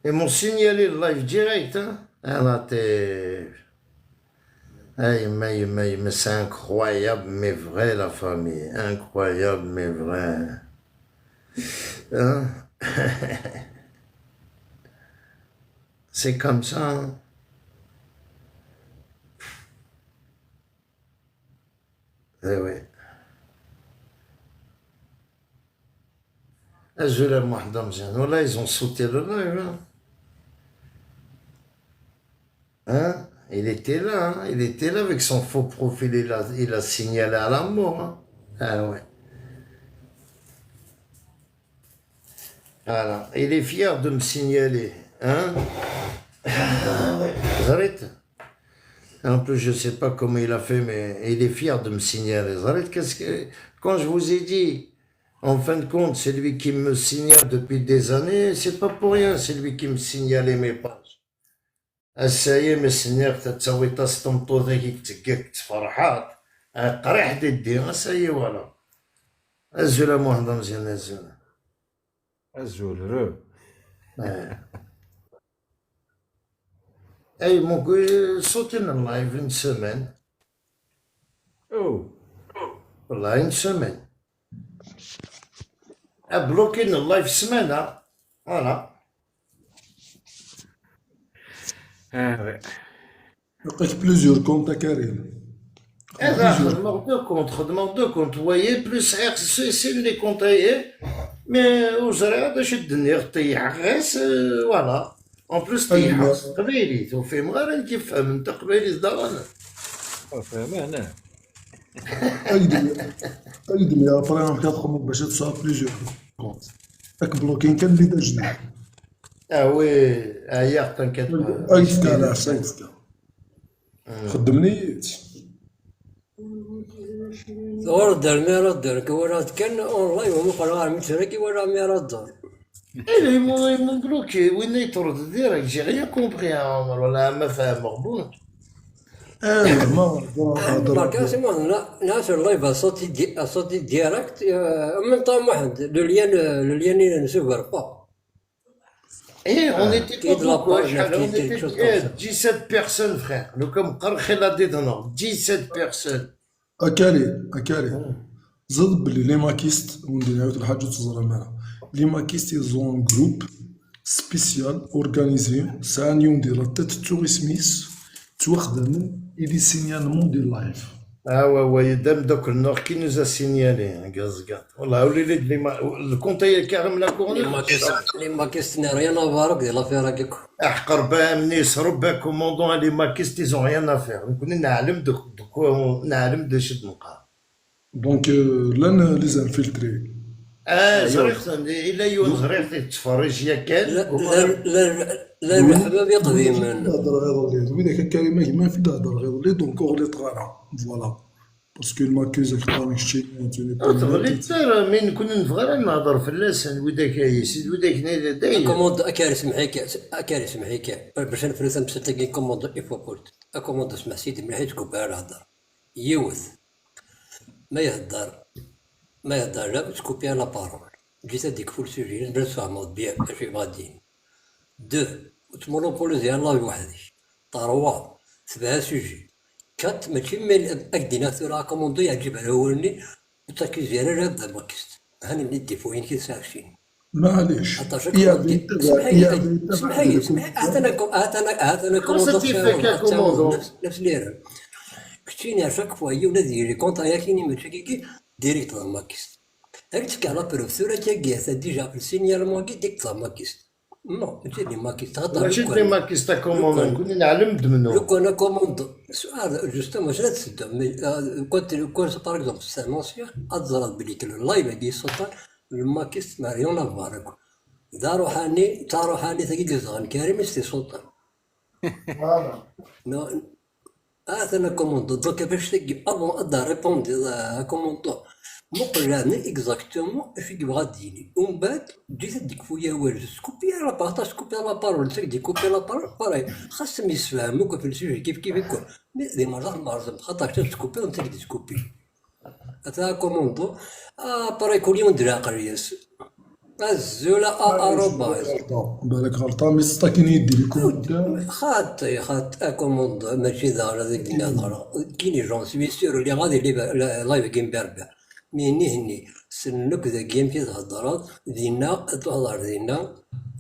Ils m'ont signalé le live direct, hein. Ah, là, t'es... Mais c'est incroyable, mais vrai, la famille. Incroyable, mais vrai. Hein. C'est comme ça, hein. Eh oui. Azul Wahda Mziane. Voilà, ils ont sauté le live, hein. Hein. Il était là, hein. Il était là avec son faux profil. Il a signalé à la mort, hein. Ah ouais. Voilà. Il est fier de me signaler, hein. Arrête. En plus, je ne sais pas comment il a fait, mais il est fier de me signaler. Arrête, quand je vous ai dit, en fin de compte, c'est lui qui me signale depuis des années, c'est pas pour rien, c'est lui qui me signalait mes pages. السايا ما سنير تتسوي تستمطو ذاك تكك تفرحات قريح ديدي السايا ولا الزولا موحدة مزيانة الزولا الزول اي ممكن صوتين اللايف une semaine او والله une semaine بلوكين اللايف سمانة فوالا وي لقيت بليزيور كونت كريم. هذا بليزيور خدمة دو كونت ويي بلوس سي لي كونتايي مي وزرع باش الدنيا طيح غاس فوالا اون بلوس طيح أيدمي قبيلي توفيهم غير انت فهم انت قبيلي صداغنا فهمنا أيدمي أيدمي أبري أنا كتخمم باش تصاوب بليزيور كونت. راك بلوكين كان اللي دا جديد. اه وي هيا تنكت با أيدك على عصايتك خدمني. ورد الميراد كورات كان اونلاين ومقرار متركي ولا ميراد ايه مون بلوكي وين يطرد ديريكت جي غيا كومبري عمر ولا ما فاهم مغبون ما هضر برك سمع ناس اللايف صوتي ديريكت من طعم واحد لو ليان نسوبر با ايه اون ايتي كي با de la بوكو page شحال اون quelque chose comme ايتي ça 17 بيرسون فخير لو كان مقرخي لا دي دونور 17 بيرسون أكالي زاد بلي لي ماكيست وندير نعاود الحاجة تزرى معنا. لي ماكيست يزون جروب سبيسيال اورغانيزي ساعة يوم ديال تيت توري سميث تواخد من إلي سينيالمون ديال لايف. اه ouais دام دوك النور كي نوزا سينيالي غازكات والله ولي لي الكونتاي كارم لا كورني لي ماكيست ريان افارك ديال لافير هكاك احقر بها مني يسرب بها كوموندون لي ماكيست يزون ريان افير نكون نعلم دوك نعلم دو شد نقا دونك لان لي زانفيلتري زريخت الا يون زريخت تتفرج يا كان لا لا الحباب يقضي من تهضر غير لي وإذا كان كلمة كيما في تهضر غير لي دونك غليط غيرها فوالا باسكو الماكيز كطاني شتي توني تغلي ترى من نكون نبغي نهضر في اللسان وداك يسيد وداك نادى داير كوموند اكاري سمحيك باش نفرز مسلتي كوموند ايفو قلت كوموند اسمع سيدي مليح تكون هضر يوث ما يهضر لا تكوبي لا بارول جيت هذيك فول سوجي نبدا تفهموا بيان اش غاديين دو تمونوبوليزي الله بوحدك طروا سبعة سوجي كات ماشي من اكدينا ثورا كوموندو يعجب على اولني وتاكي زياده هذا الماكست هاني اللي ديفوين كي ساكشين معليش عطاشك يا كوموندي بيتبع سمحي هاتنا كوموندو نفس ليرة كتيني اشاك فوا هي ولادي لي كونطا ياكيني ماشي كيكي ديريكت لا ماكست هاك تكا لا بروف ثورا تاكي ديجا في السينيال ديك لا ماكست نو ماشي لي ماكست هضر ماشي دي ماكيستا كوموندون نكون نعلم منو لو كان كوموندو سؤال جوستومون واش لا تسد كنت باغ اكزومبل سي انونسيون اتزرد بلي اللايف هادي السلطان الماكست ما ريون افارك دا روحاني تا روحاني ثقيل زغن كريم استي سلطان نو هذا كوموندو دوكا باش تجي افون ادا ريبوندي كوموندو مقلاني اكزاكتومون اش يبغى ديني ومن بعد جيت ديك فويا والو سكوبي لا بارطاج سكوبي لا بارول تك كوبي لا بارول باراي خاصهم يسفهموك في السوجي كيف يكون مي دي مرات خاطر تسكوبي وانت تسكوبي هذا كوموندو باراي كل يوم ندير قرياس الزولة أروبايز بالك غلطان مي ستاكين يدي لي كومونتير خاط أكوموند ماشي ظاهرة ذيك النظرة كيني جون سوي سير اللي غادي لايف جيم بربع ميني هني سنك ذا جيم كي تهضر دينا تهضر دينا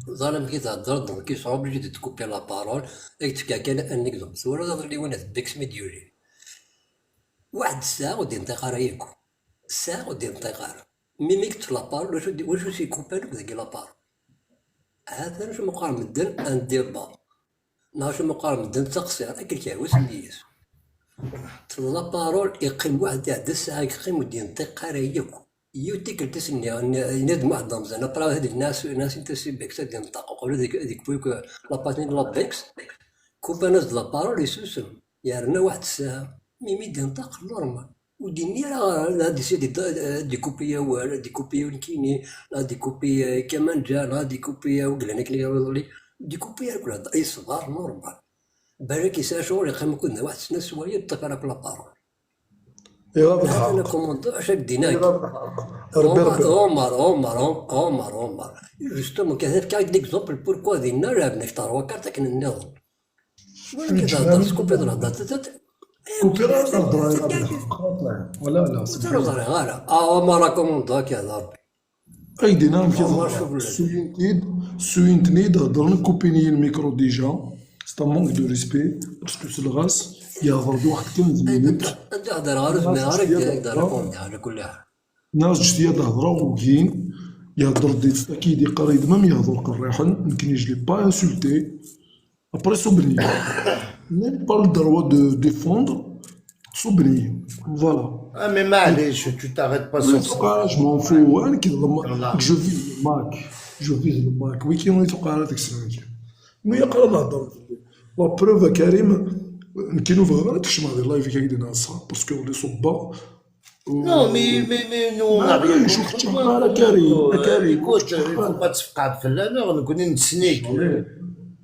ظالم كي تهضر دونك كي صعب جي تكوبي لا بارول ديك تكا كان انك زوم صورة تهضر لي وانا ديك ميديولي واحد الساعة ودي نطيق رايكو الساعة ودي نطيق ميميك تلابار واش سي كوبانو ذاك لابار هذا واش مقارن مدن ان ديبا ناش مقارن مدن تقصير اكل كاوس ميس لابارول يقيم واحد تاع الساعة يقيم ودي ينطيق رايكو يوتيك التسني نادم واحد ضمزنا برا هذيك الناس انت سي بيكس ديال النطاق وقالوا ديك بويك لاباتين لابيكس كوبانوز لابارول يسوسم يارنا واحد الساعة ميمي دينطاق نورمال وديني راه هادي سيدي ديكوبيا ولا ديكوبيا ولكيني لا ديكوبيا كمان جا لا ديكوبيا وقلنا لي ولا ديكوبيا كلها اي صغار نورمال بالك يسال شغل يقيم كنا واحد السنه سوايع تطيق على بلا بارول ايوا هذا بالحق كوموند اش ديناك ربي عمر جوستومون كذا كاع ديكزومبل بوركوا دينا لعبنا في تاروا كارتا كان النظام ولكن كذا سكوبي هضر كوبيرا تهضر ولا لا ما راكم هكا يا ربي اي دينام كي والله تهضر شوف سوينتني هضر كوبيني الميكرو ديجا ستا مونك دو ريسبي باسكو سلغاس يهضر بواحد 15 مينوت انت هضر غير زمارك يقدر على كل حال ناس جديد هضروا وكين يهضر دي اكيد قريب ما يهضر قريحا يمكن يجي با انسولتي ابري صوبني ني با لو دروا دو ديفوندر صوبني فوالا مي معليش tu t'arrêtes pas sur ça. توقع جو مون فو انا كي جو في الماك الماك وي كي توقع هذاك السنه مي يقرا نهضر لا بروف كريم كاينو في غير تكشم هذه اللايف كي كايدين صح باسكو لي صبا Non, mais nous, on n'a rien شوف contre على toi. كريم Écoute, il faut pas تفقع في اللانور نكون نتسنيك.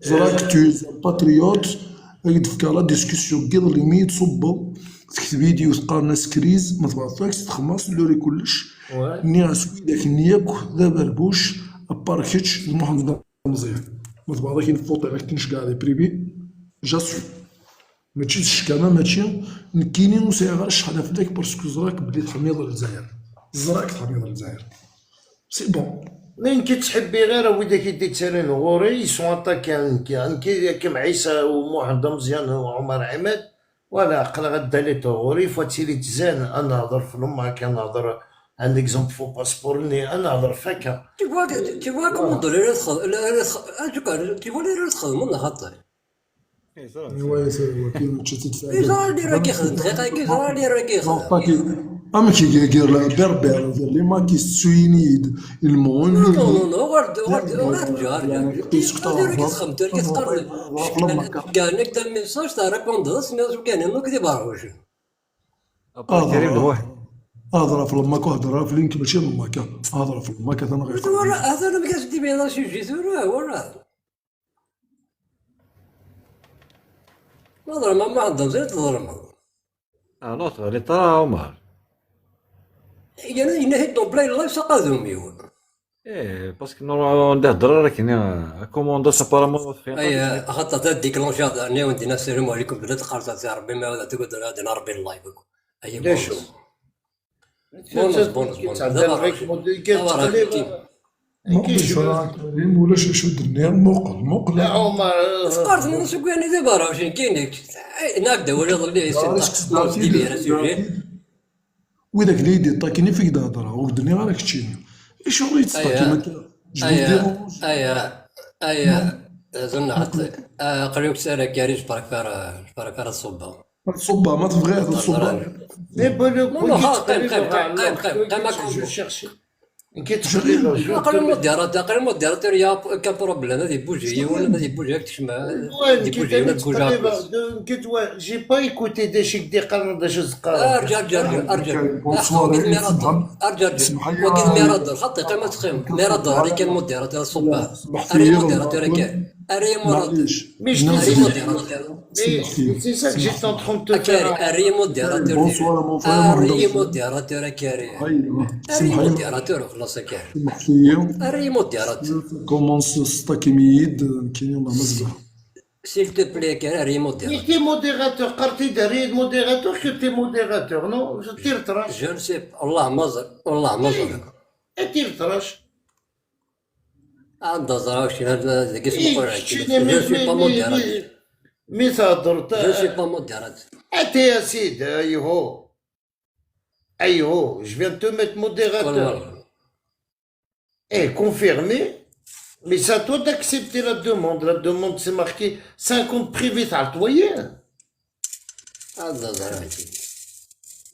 زراك تو باتريوت يدفك على ديسكسيون كيض ليميت صبا تكتب فيديو تلقى الناس كريز ما تبعثلكش تخمص لوري كلش نياس ويداك نياك ذا بربوش اباركيتش المحمد مزيان ما تبعث كاين فوطي راك تنش كاع لي بريفي جاسو ماشي الشكامه ماشي كاينين وسايغ شحال فداك باسكو زراك بلي تحميض الجزائر زراك تحميض الجزائر سي بون من كي تحبي غير وليدك يديك تسالين غوري يسون اتاكي كيما عيسى ومحمد مزيان وعمر عماد ولا قلا غدا لي غوري فواتيلي تزان انا نهضر في لما كان نهضر ان اكزومبل فو باسبورني انا نهضر فكا tu vois comment de tu vois les تخدموا خاطر ايوا سي كاين تشتت في يزرع لي راه كيخدم دقيقه يزرع لي راه كيخدم اما كي كير بربر لي ماكي سوينيد المون نو غير جار كتخدم كتقرب كاع لك تا ميساج تاع ريبوندونس سميتو كان انو كتب واش ابا كريم الواحد هضره في الماك وهضره في لينك ماشي الماك هضره في الماك انا غير هذا انا ما كنسدي بيه لا شي جيت وراه نهضر ما عندهم زيد تهضر معاهم نوت اللي طرا عمر يعني نهيت دون بلاي لايف سقادهم يون باسكو نورمالمون نهضر راك هنا كوموندو سابارامون اي خاطر تا ديكلونشات انا ودينا السلام عليكم بلا تقارص تاع ربي ما ولا تقول هذا ربي اللايف اي ليش؟ بونص كريم ولا شو درنا مقل لا عمر فكرت من شو يعني دابا راه واش كاين نبدا ولا ظلي يصير وذاك اللي يدي طاكيني فيك دهضره ودني غير كتشي ايش هو يتطاكي ايا زنعت قريوك سالا كاريج بارك الصبا الصبا ما تبغي هذا الصبا مي بولو قيم جو شيرشي كي تخلي قريب ديالات يا كان بروبليم هذه بوجيه ولا هذه بوجيه تشمع دي بوجيه ولا بوجيه كي توا جي با ايكوتي دي شيك دي قرن دا جوج ارجع وكيد ميرادور خطي قيمه تقيم ميرادور اللي كان مدير تاع الصباح راه مدير تاع كان الريمو معليش Mais je الناس te الريمو اللي ديراتور mais c'est ça que j'étais en train de te أكاري faire. الريمو ديراتور بونسوار مون فرير ما الريمو عندهمش ديراتور أكاري هاي سمح الريمو لي ديراتور وخلاص أكاري سمح لي الريمو ديراتور كومونس ستا كيميد كاين يوم مزبح s'il te plaît أكاري الريمو Mais ديراتور t'es modérateur, قرتي داري modérateur que t'es modérateur, non? Je tire trash. جو نسي والله ما زر والله ما زر Tire trash. عندها زراوشي هذا كيس إيه، مقرع شنو جو سوي با موديراتور مي تهضر جو سوي با موديراتور انت يا سيدي ايهو ايهو je viens de te mettre modérateur. والله Eh, confirmé. Mais c'est à toi d'accepter la demande. La demande, c'est marqué 5 comptes privés, t'as le voyez? عندها زراوشي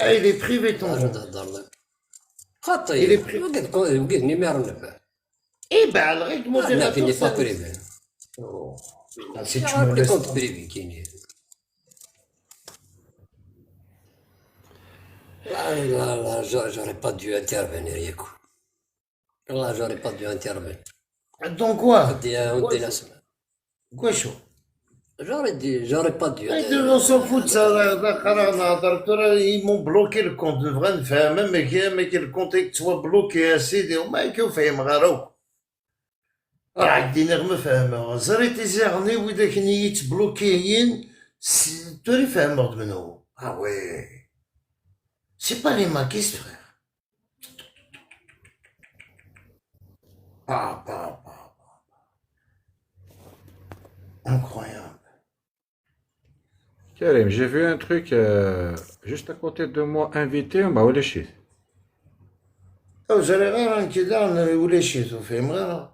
Ah, il est privé ton اش compte. تهضر لك Il خاطي est privé. وقيت نيمير نفع Eh ben, alors, avec لا فيني modérateur, با ça... بريفي Oh, putain, si tu me عرفتي laisses... كونت بريفي كاينين لا لا لا j'aurais pas dû intervenir ياكو والله j'aurais pas dû intervenir Donc quoi? ودي نسمع Quoi chaud? j'aurais pas dû On s'en fout de ça. Ils m'ont bloqué le compte. Le vrai, même que le compte soit bloqué, c'est ما كيفهم غيروك. راه دينا ما فاهمة زريتي زيرني وإذا نيت بلوكيين توري فاهمة منو اه وي سي با لي ماكيست فخير با incroyable. Karim, j'ai vu un truc juste à côté de moi, invité, bah, ouais, les shit. او جري غير كذا ولا شيتو فاهم غير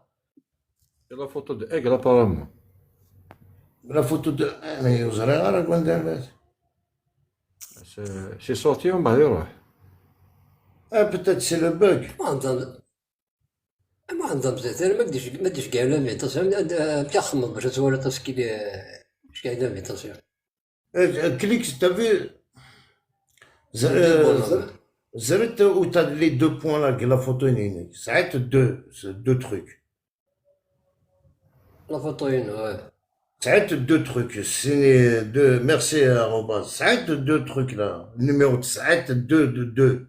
C'est la photo de Aigle, apparemment. لا فوتو دو انا وزري غير كون دابا C'est sorti en bas, alors. اه بتات سي لو بوغ ما عندهم زيتين ما ديش كاع لاميتاسيون بتاع خمم باش تسوالي تسكي اش كاع لاميتاسيون كليك تافي زرت où t'as les deux points là que la photo est ساعات deux trucs. لا فوتوين واه ساعات deux trucs c'est deux merci arrobas ساعات deux trucs là numéro ساعات deux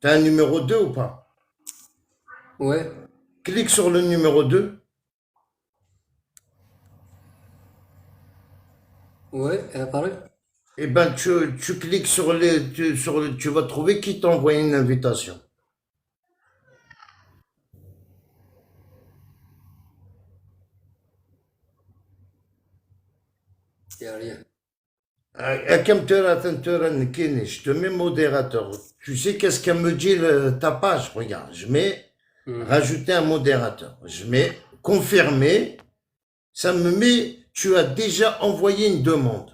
t'as un numéro 2 ou pas? واه Clique sur le numéro 2 واه باري et ben tu cliques sur tu vas trouver qui t'a envoyé une invitation. يا ريال À quel je te mets modérateur. Tu sais qu'est-ce qu'elle me dit ta page? Regarde, je mets rajouter un modérateur. Je mets confirmer. Ça me met, tu as déjà envoyé une demande.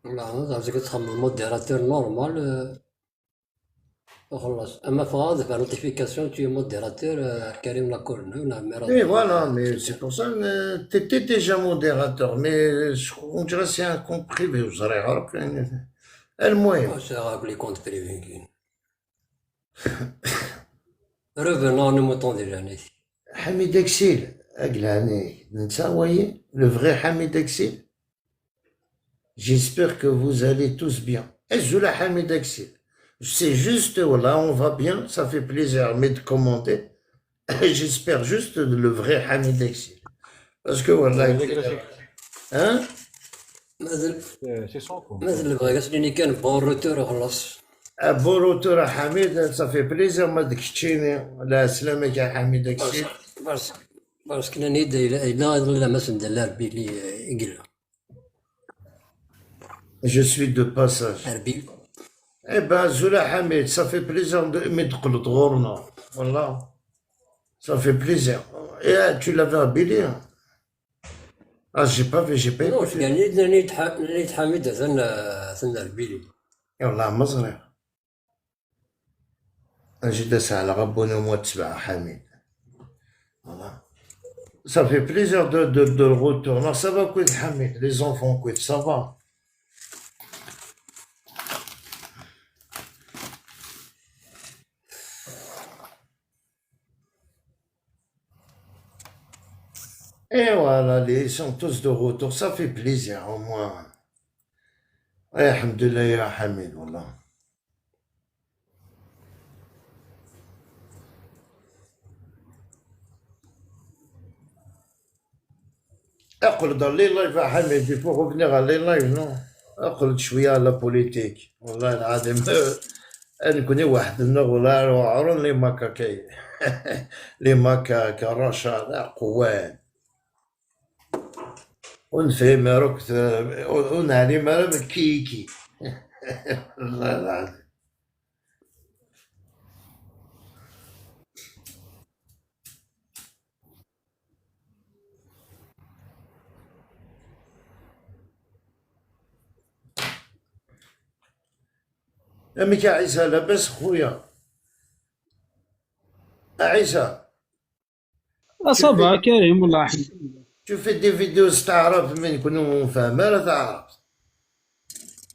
لا زعما كتخمم موديراتور نورمال وخلاص اما في هذا في نوتيفيكاسيون تي موديراتور كريم لاكورن نعم Et voilà, mais c'est pour ça que tu étais déjà modérateur. Mais on dirait que c'est un compte privé. Vous aurez rappelé. المهم واش غاك لي كونت بريفي كاين revenons à nos moutons déjà نيتي حميد اكسيل اقلعني ننسى voyez le vrai Hamid Axel. J'espère que vous allez tous bien. Est-ce que Hamid Axel? C'est juste, voilà, on va bien, ça fait plaisir mais de commenter. J'espère juste le vrai Hamid Axel. Parce que voilà, hein? مازال C'est son compte. مازال بغا كاسليني كان بون روتور وخلاص Un bon retour à Hamid, ça fait plaisir, ما دكتشيني. لا سلامك يا حميد أكسيل. باسكو كنا نيدا إلا ما سندلار بيلي يقلا Je suis de passage. عربي Eh ben, Zoula Hamid, ça fait plaisir de mettre le drôle, voilà. Ça fait plaisir. Et tu l'avais habillé, hein? Ah, j'ai pas نوش écouté. كان نيت حميد ثنا البيلي والله مزرعة. أجي داس على غبوني ومتبع حميد. Voilà. Ça fait plaisir de le retour. Non, ça va quoi, Hamid? Les enfants, quoi, ça va. Et voilà, ils sont tous de retour, ça fait plaisir au moins. Eh, alhamdoulilah ya Hamid, wallah. اقعد dans les lives يا حميد il faut revenir à les lives non اقعد شوية على بوليتيك والله العظيم نكوني واحد النغ ولا عرون لي ماكا كي لي ماكا كرشا لا قوان ونفهم روك ونعني مرة بالكيكي والله العظيم أمك عيسى لاباس خويا عيسى tu صباح كريم والله الحمد. tu fais des vidéos تعرف من يكونوا فاهمة لا تعرف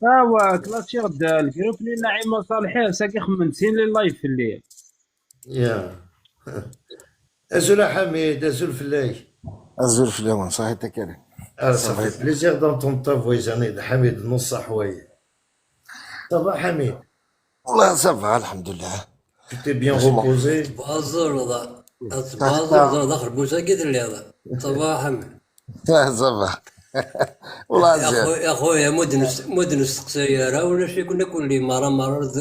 اوا كلاسي غدا الجروب اللي نعيم صالحي ساكي خمنتين لي لايف في الليل. يا أزول حميد أزول فلاي الزول في اليوم صحيح تكالي Ah, ça صافي fait plaisir d'entendre ta voix, Janine. Hamid, نص حوايج. Ça va, Hamid? والله صافا الحمد لله Tu t'es bien ماشي reposé? تبازر هذا تبازر صحيح هذا خربوزة قدر لي هذا صباح محمد. صافا والله يا زين خويا يا خويا مدن السقسيارة ولا شي كنا كل مرة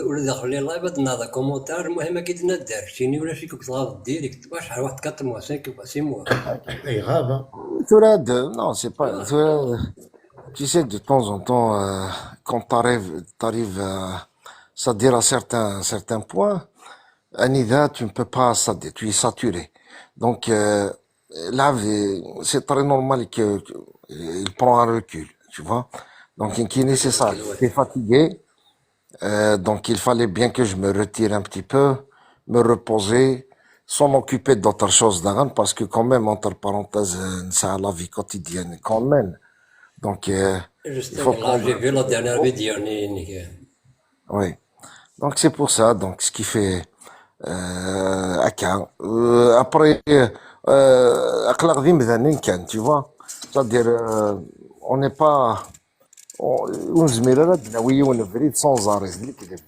ولا داخل لي لايف بدنا هذا كومونتار المهم اكيد ندار شيني ولا شي كنت غلط ديريكت شحال واحد 4 موا 5 موا 6 موا. Il grave, hein? تراد non c'est pas tu sais de temps en temps quand t'arrives c'est-à-dire à certains points Anida tu ne peux pas c'est-à-dire tu es saturé donc là c'est très normal que il prend un recul tu vois donc qui est nécessaire j'étais fatigué. Donc il fallait bien que je me retire un petit peu, me reposer, sans m'occuper d'autres choses d'avant, parce que quand même, entre parenthèses, ça la vie quotidienne qu'on mène. Donc il جست faut والله prendre جي un في لا petit ديرنيير repos. فيديو يعني Oui. Donc c'est pour ça. Donc ce qui fait هكا après أقلق ذي مذنين كان tu vois. C'est-à-dire on n'est pas ونزمير دناوية ونفريد سون زاريز اللي كذب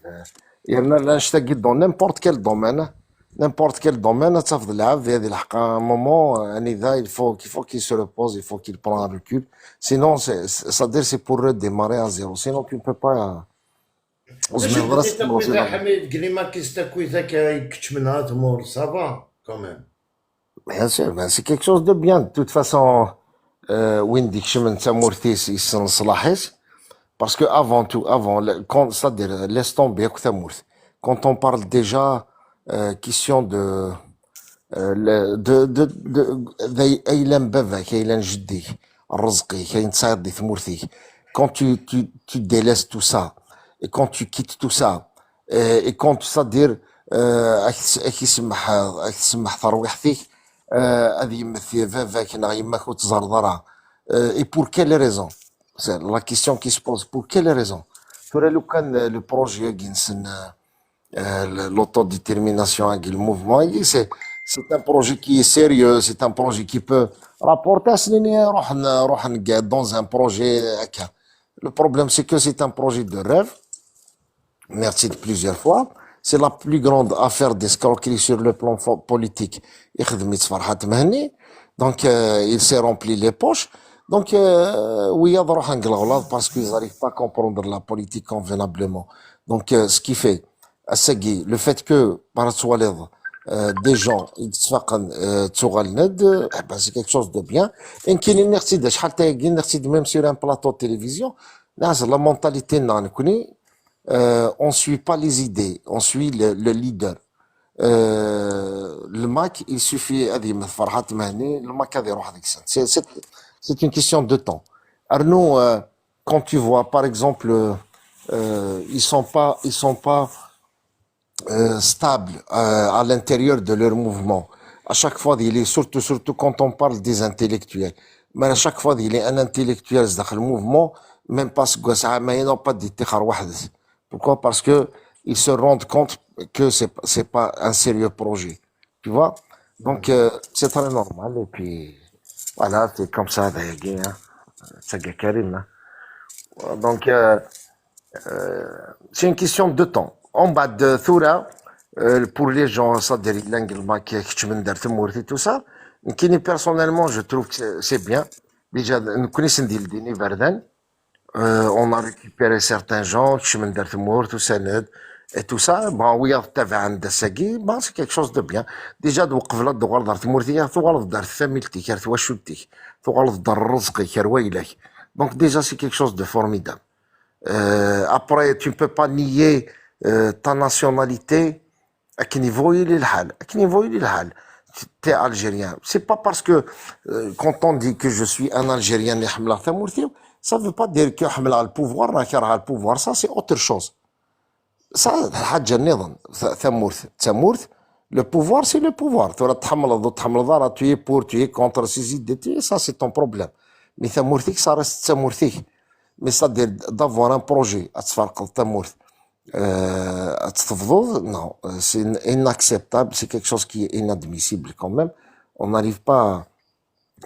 يعني لا نشتاق دون نيمبورت كيل دومين تفضل العاب في هذه الحلقة مومون يعني ذا il faut qu'il se repose il faut qu'il prend un recul sinon c'est-à-dire c'est pour redémarrer à zéro sinon tu ne peux pas ماشي وزمير بدي راس تلوزي تكويثة لا حميد قلي ما كيس تكويثة كيكتش منها تمور سافا كوميم bien sûr ben c'est quelque chose de bien de toute façon وين ديك شمن تامورتيس يسن صلاحيس. Parce que avant tout, c'est-à-dire, laisse tomber, quand on parle déjà question de أيلان باباك أيلان جديك الرزقي كاين تصاير دي ثمورتيك quand tu délaisses tout ça et quand tu quittes tout ça et quand c'est-à-dire راك تسمح ترويحتك هذه يمثل باباك نا يماك وتزرزرها et pour quelle raison? C'est la question qui se pose. Pour quelle raison? ترى لو كان le projet ينسن l'autodétermination avec le mouvement c'est un projet qui est sérieux c'est un projet qui peut rapporter سنين روح نقعد dans un projet هكا. Le problème c'est que c'est un projet de rêve merci de plusieurs fois c'est la plus grande affaire d'escroquerie sur le plan politique يخدمت فرحات مهني donc il s'est rempli les poches. Donc, oui, parce qu'ils n'arrivent pas à comprendre la politique convenablement. Donc, ce qui fait, le fait que, par des gens, ils se c'est quelque chose de bien. Et qu'il y ait même sur un plateau de télévision, là, c'est la mentalité, on suit pas les idées, on suit le leader. Le Mac, il suffit, le Mac a des rois c'est une question de temps. Arnaud, quand tu vois, par exemple, ils sont pas stables à l'intérieur de leur mouvement. À chaque fois, il est surtout quand on parle des intellectuels. Mais à chaque fois, il est un intellectuel dans le mouvement, même parce que ça n'a pas d'être. Pourquoi? Parce que ils se rendent compte que c'est pas un sérieux projet. Tu vois? Donc, c'est très normal. Et puis, Voilà, c'est comme ça, d'ailleurs, hein. C'est Karim, hein. Donc, c'est une question de temps. En bas de Thura, pour les gens, ça, derrière l'angle, qui est tout ça, qui personnellement, je trouve que c'est bien. Déjà, nous connaissons des Verden. On a récupéré certains gens, Chemin d'Artemour, tout ça, et tout ça. Bon, oui, bon, c'est quelque chose de bien. Déjà, توقف لا الدوار دار تمورتي ثوالف دار ثميلتي كار تواشوتي ثوالف دار رزقي كار ويلك. Donc déjà, c'est quelque chose de formidable. Après, tu ne peux pas nier ta nationalité. À quel niveau il est le hal? À quel niveau il est le hal? T'es algérien. C'est pas parce que quand on dit que je suis un Algérien, ça veut pas dire que le pouvoir, le pouvoir, ça c'est autre chose. Ça, الحاجة النظام تمورث le pouvoir c'est le pouvoir. Tu tu es pour, tu es contre ces idées, ça c'est ton problème. Mais تمورثك ça reste تمورثك. Mais ça d'avoir un projet à te faire تمورث non, c'est inacceptable, c'est quelque chose qui est inadmissible quand même. On n'arrive pas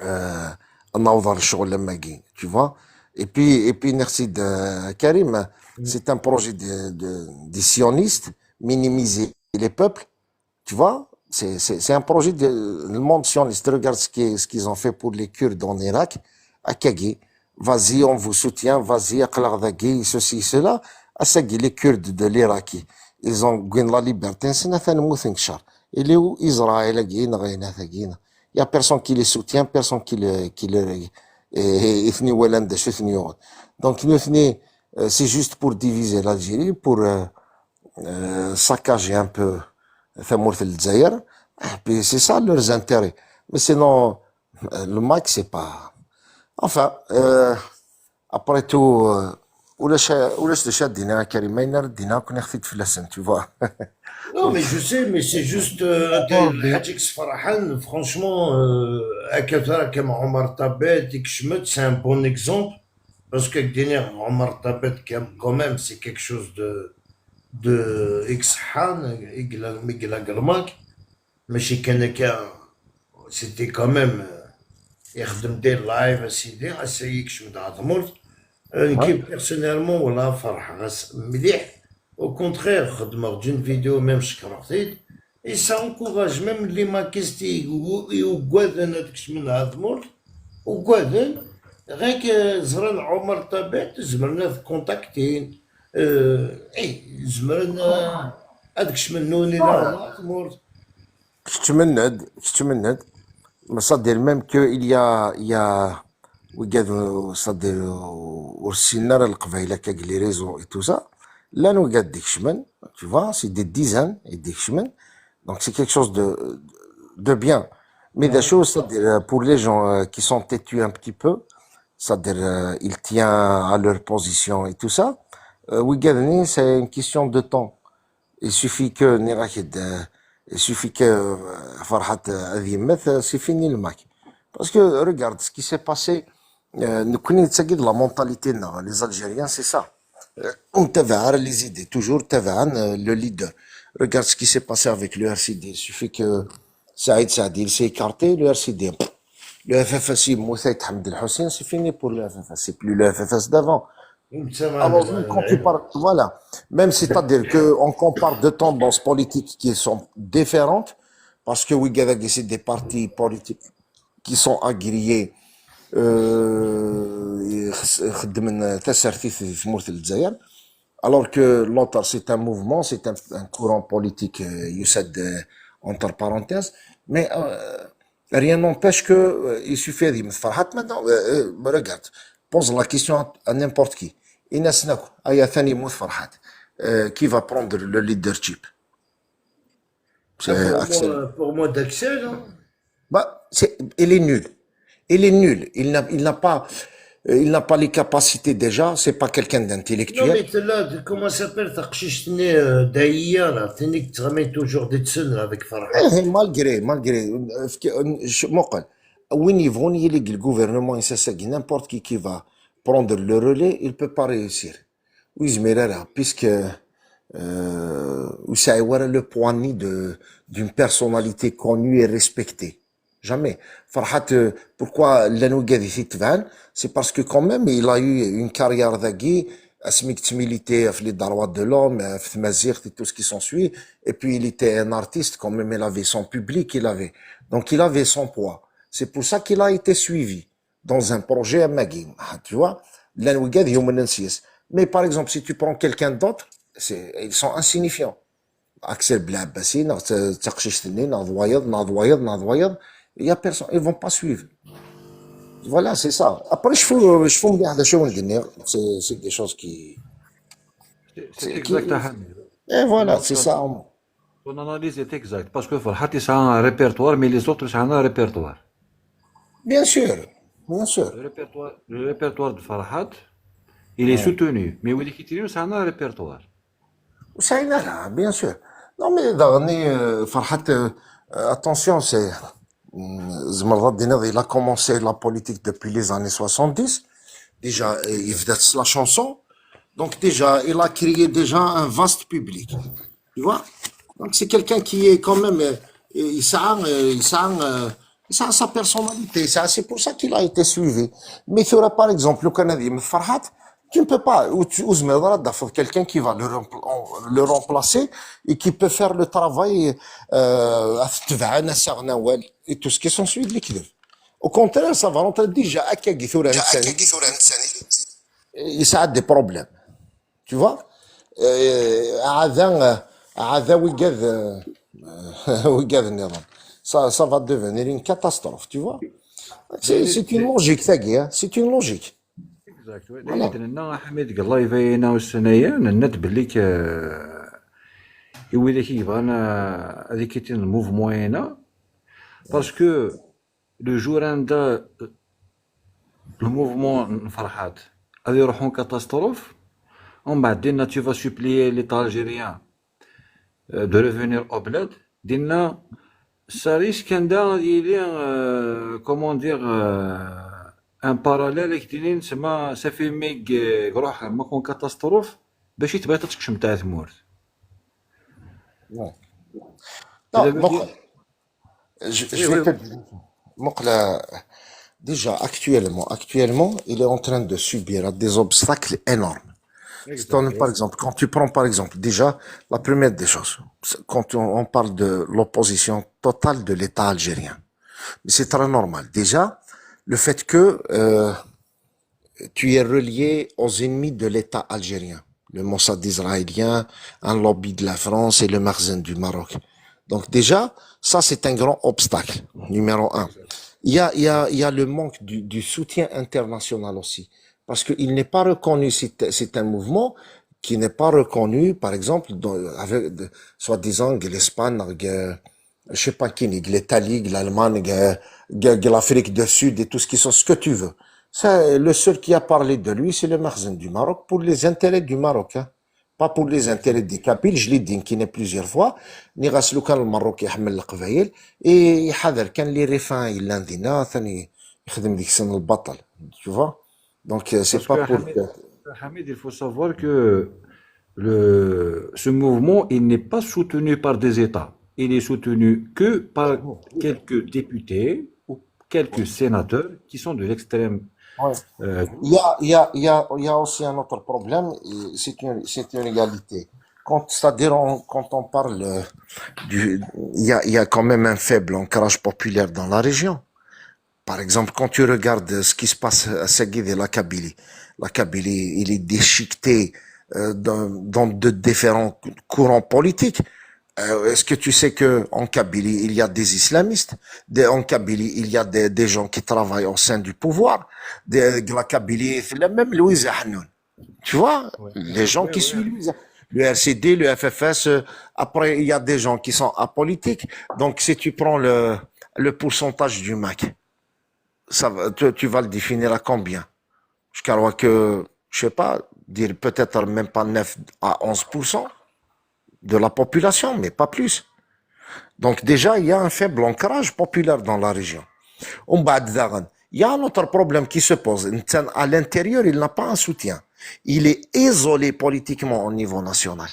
à n'avoir le show le magui, tu vois. Et puis merci de Karim, c'est un projet des sionistes, minimiser les peuples, tu vois. C'est un projet le monde sioniste. Regarde ce qu'ils ont fait pour les Kurdes en Irak, à Kagui. Vas-y, on vous soutient, vas-y, Aklardagui, ceci, cela. Assagi, les Kurdes de l'Irak, ils ont gagné la liberté, c'est Nathan Mouthinkshar. Il est où Israël, il y a personne qui les soutient, personne qui les, donc, c'est juste pour diviser l'Algérie, pour saccager un peu Thamourt el-Dzaïr. Puis c'est ça leurs intérêts. Mais sinon, le Mike, c'est pas. Enfin, après tout, ولاش تشدينا كريم ما ينردينا كنا خفيت في اللسن tu vois. Non, mais je sais, mais c'est juste Hadjik Sfarahan, franchement, Akatara comme Omar Tabet et Kshmet, c'est un bon exemple. Parce que Omar Tabet, quand même, c'est quelque chose de X-Han, Migla Galmak. Mais chez Kanaka, c'était quand même, يخدم des live, essayer Kshmet Admourt. نكيب بيرسونيلمون ولا فرح مليح au contraire خدمة جون فيديو ميم شكرتيد et ça encourage même اللي ما كيستي وقادن هادكش من هادمور وقادن غيك زرنا عمر طابات زمرنا في كونتاكتين اي زمرنا هادكش من نوني لا هادمور كنت mais ça dire même que il y a c'est-à-dire ورسلنا القبائل كاع لي ريزو et tout ça là nous gars d'Ikshman, tu vois, c'est des dizaines et d'Ikshman, donc c'est quelque chose de bien. Mais des choses, c'est-à-dire pour les gens qui sont têtus un petit peu, c'est-à-dire ils tiennent à leur position et tout ça, Wigadni, c'est une question de temps. Il suffit que il suffit que Farhat Adimet, c'est fini le Mac. Parce que regarde ce qui s'est passé. Nous connaissons la mentalité les Algériens, c'est ça. On t'avare les idées, toujours t'avare le leader. Regarde ce qui s'est passé avec le RCD. Il suffit que Saïd Saadi s'est écarté, le RCD. Le FFS, Moussaïd Hamd el-Hussein, c'est fini pour le FFS. C'est plus le FFS d'avant. Alors, quand tu parles, voilà. Même c'est-à-dire qu'on compare deux tendances politiques qui sont différentes, parce que oui, c'est des partis politiques qui sont agréés يخدم تسرتي في ثمورة الجزائر alors que l'autre c'est un mouvement, c'est un courant politique يسد entre parenthèses, mais rien n'empêche que il suffit de فرحات maintenant regarde, pose la question à n'importe qui Inès Nakou Aya Thani Mouth Farhat qui va prendre le leadership? C'est Axel. Pour moi d'Axel, hein. Bah, il est nul. Il est nul. Il n'a pas les capacités déjà. C'est pas quelqu'un Non, d'intellectuel. mais t'es là, comment ça s'appelle, t'as qchichtni Daïa, là, t'es que tu ramènes toujours des tsens avec Farah. Malgré, Mokal, وين يبغون يلقى الgouvernement يساسقي n'importe qui va prendre le relais, il peut pas réussir. ويزميرها puisque وسايورا le poignet d'une personnalité connue et respectée. Jamais. Farhat, pourquoi Lanougadhi Titvan? C'est parce que quand même, il a eu une carrière d'agui, asmik milité, les droits de l'homme, Mazir, et tout ce qui s'ensuit. Et puis, il était un artiste, quand même, il avait son public, il avait. Donc, il avait son poids. C'est pour ça qu'il a été suivi dans un projet à Magui. Tu vois? Lanougadhi, mais par exemple, si tu prends quelqu'un d'autre, ils sont insignifiants. Axel Blabassi, il y a personne, ils vont pas suivre. Voilà, c'est ça. Après, je fais c'est des choses qui, C'est qui, exact, Hamid. et voilà, Non, c'est ça. ton analyse est exacte. Parce que Farhat, il a un répertoire, mais les autres, ils ont un répertoire. Bien sûr, bien sûr. Le répertoire de Farhat, il est soutenu. Mais Willy Kittilou, c'est un répertoire. Ça, là, bien sûr. Non, mais dernier, Farhat, attention, c'est, Zmarad Dinad, il a commencé la politique depuis les années 70. Déjà, il faisait la chanson. Donc déjà, il a créé déjà un vaste public. Tu vois? Donc c'est quelqu'un qui est quand même, il a sa personnalité. C'est pour ça qu'il a été suivi. Mais il y aura par exemple le Canadien Farhat, tu ne peux pas, ou Zmedra, d'avoir quelqu'un qui va le remplacer et qui peut faire le travail, et tout ce qui s'ensuit de l'équipe. Au contraire, ça va rentrer déjà à il a des problèmes. Tu vois? Ça va devenir une catastrophe, tu vois? C'est une logique, hein. C'est une logique. Exact. Voilà. لأن حميد الله يبينا والسنايا ننت بليك يولي كيبغانا هذيك كيتين الموفمون هنا باسكو لو جور عند الموفمون فرحات غادي يروحون كاتاستروف ومن بعد دينا tu vas supplier l'État algérien de revenir au bled دينا ça risque غادي يلي comment dire ان باراليل كديرين تسمى صافي ميك روح ما كون كاتاستروف باش يتبغي تتكشم تاع ثمورت Ouais. هذا Non, بيقول je vais te dire. Mokhla, déjà, actuellement, il est en train de subir des obstacles énormes. Par exemple, quand tu prends, par exemple, déjà, la première des choses, quand on parle de l'opposition totale de l'État algérien, c'est très normal. Déjà, le fait que tu es relié aux ennemis de l'État algérien, le Mossad israélien, un lobby de la France et le Makhzen du Maroc. Donc déjà, ça c'est un grand obstacle, numéro un. Il y a le manque du soutien international aussi, parce qu'il n'est pas reconnu, c'est un mouvement qui n'est pas reconnu, par exemple, avec, soi-disant, l'Espagne, je sais pas qui, l'Italie, l'Allemagne, l'Afrique du Sud et tout ce qui sont, ce que tu veux. Ça, le seul qui a parlé de lui, c'est le Makhzen du Maroc pour les intérêts du Maroc, hein. Pas pour les intérêts des Kabyles, je l'ai dit qu'il est plusieurs fois. Ni غاسلو كان المروك يحمل القبايل et يحذر كان اللي ريفان إلا ندينا ثاني يخدم ديك السن البطل. Tu vois? Donc c'est parce pas que pour Hamid, il faut savoir que ce mouvement, il n'est pas soutenu par des États. Il est soutenu que par quelques députés ou quelques sénateurs qui sont de l'extrême. Ouais. euh, Il y a aussi un autre problème, et c'est une réalité. C'est-à-dire, quand on parle il y a quand même un faible ancrage populaire dans la région. Par exemple, quand tu regardes ce qui se passe à Saguid et la Kabylie, il est déchiqueté dans de différents courants politiques. Est-ce que tu sais que en Kabylie, il y a des islamistes? En Kabylie, il y a des gens qui travaillent au sein du pouvoir. La Kabylie, même Louise Hanoun. Tu vois? Les gens qui suivent Louise. Le RCD, le FFS, après, il y a des gens qui sont apolitiques. Donc, si tu prends le pourcentage du MAC, tu vas le définir à combien? Je crois que, je sais pas, dire peut-être même pas 9 à 11% de la population, mais pas plus. Donc déjà, il y a un faible ancrage populaire dans la région. Il y a un autre problème qui se pose. À l'intérieur, il n'a pas un soutien. Il est isolé politiquement au niveau national.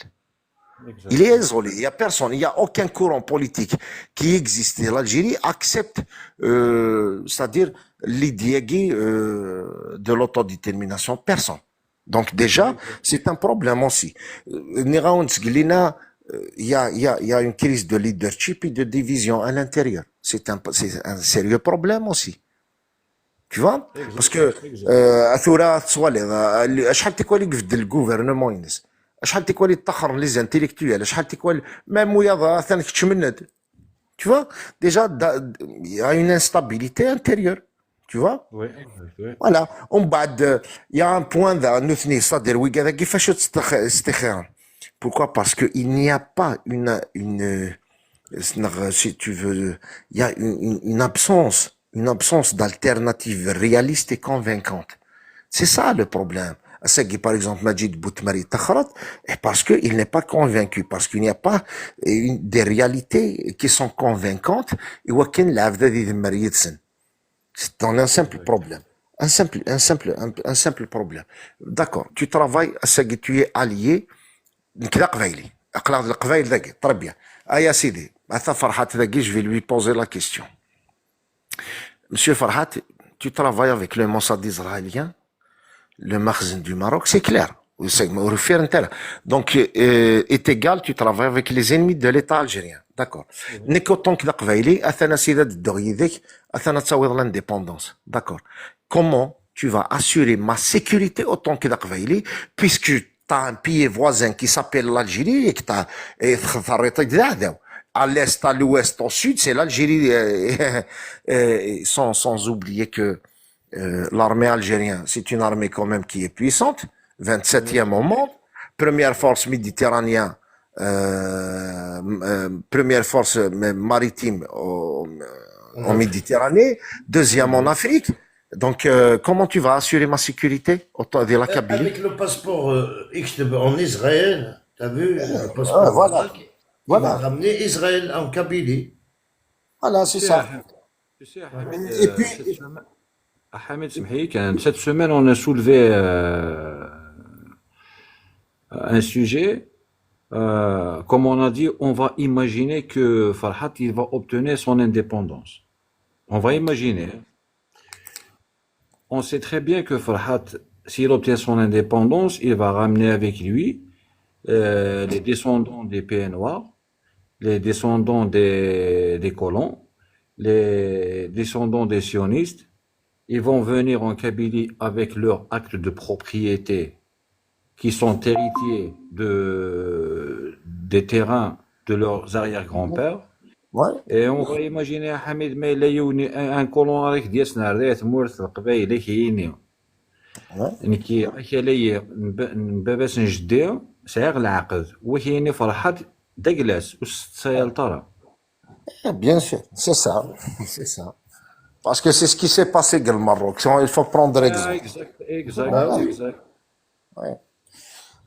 Il est isolé. Il n'y a personne, il n'y a aucun courant politique qui existe. Et l'Algérie accepte, c'est-à-dire l'idée de l'autodétermination. Personne. Donc déjà, c'est un problème aussi. Il y a une crise de leadership et de division à l'intérieur. C'est un sérieux problème aussi. Tu vois? Parce que, أثورة تصوالي شحال تكوالي قفد الجوفرنمون ينس شحال تكوالي تأخر لي زانتيليكتويال شحال تكوالي ميم ويا ثانك تشمند. Tu vois? Déjà, il y a une instabilité intérieure. Tu vois? Oui, exact, oui. Voilà. Il y a un point c'est-à-dire, oui, كيفاش تستخير. Pourquoi? Parce que il n'y a pas si tu veux, il y a une absence d'alternative réaliste et convaincante. C'est ça le problème. Assegui, par exemple, Majid Boutmari Takhrat, et parce qu'il n'est pas convaincu, parce qu'il n'y a pas des réalités qui sont convaincantes, et wakin l'avda di Marietsen. C'est dans un simple problème. Un simple problème. D'accord. Tu travailles, Assegui, tu es allié, كذا قبايلي اقلاع القبايل ذاك تربيه يا سيدي هذا فرحات ذاك je vais lui poser la question. Monsieur Farhat, tu travailles avec le Mossad israélien, le Makhzen du Maroc, c'est clair. Donc, est égal, tu travailles avec les ennemis de l'État algérien. D'accord. N'est qu'autant que l'Aqbaïli, Athana Sida de Doriyedek, Athana Tsawir l'indépendance. D'accord. Comment tu vas assurer ma sécurité autant que l'Aqbaïli, puisque tu as un pays voisin qui s'appelle l'Algérie et que tu as à l'est, à l'ouest, au sud, c'est l'Algérie, sans oublier que l'armée algérienne, c'est une armée quand même qui est puissante, 27e au monde, première force méditerranéenne, première force maritime en Méditerranée, deuxième en Afrique. Donc, comment tu vas assurer ma sécurité de la Kabylie? Avec le passeport en Israël, t'as vu, le passeport voilà. il va ramener Israël en Kabylie. Voilà, c'est ça. Tu sais, Hamid, Et puis, Hamid Semhi, cette semaine, on a soulevé un sujet. Comme on a dit, on va imaginer que Farhat il va obtenir son indépendance. On va imaginer. On sait très bien que Farhat, s'il obtient son indépendance, il va ramener avec lui les descendants des pays noirs, les descendants des colons, les descendants des sionistes. Ils vont venir en Kabylie avec leurs actes de propriété qui sont héritiers des terrains de leurs arrière-grands-pères. ouais, Et on va imaginer Hamid ما إلا يوني un colon avec ديالنا ريت مورث القبائل كييني ouais. يعني كي لي باباس نجدي سايغ العقد وكيني فرحات دجلاس وسيال ترى. Bien sûr, c'est ça. C'est ça. Parce que c'est ce qui s'est passé au Maroc. Il faut prendre exemple. Exact. Ouais.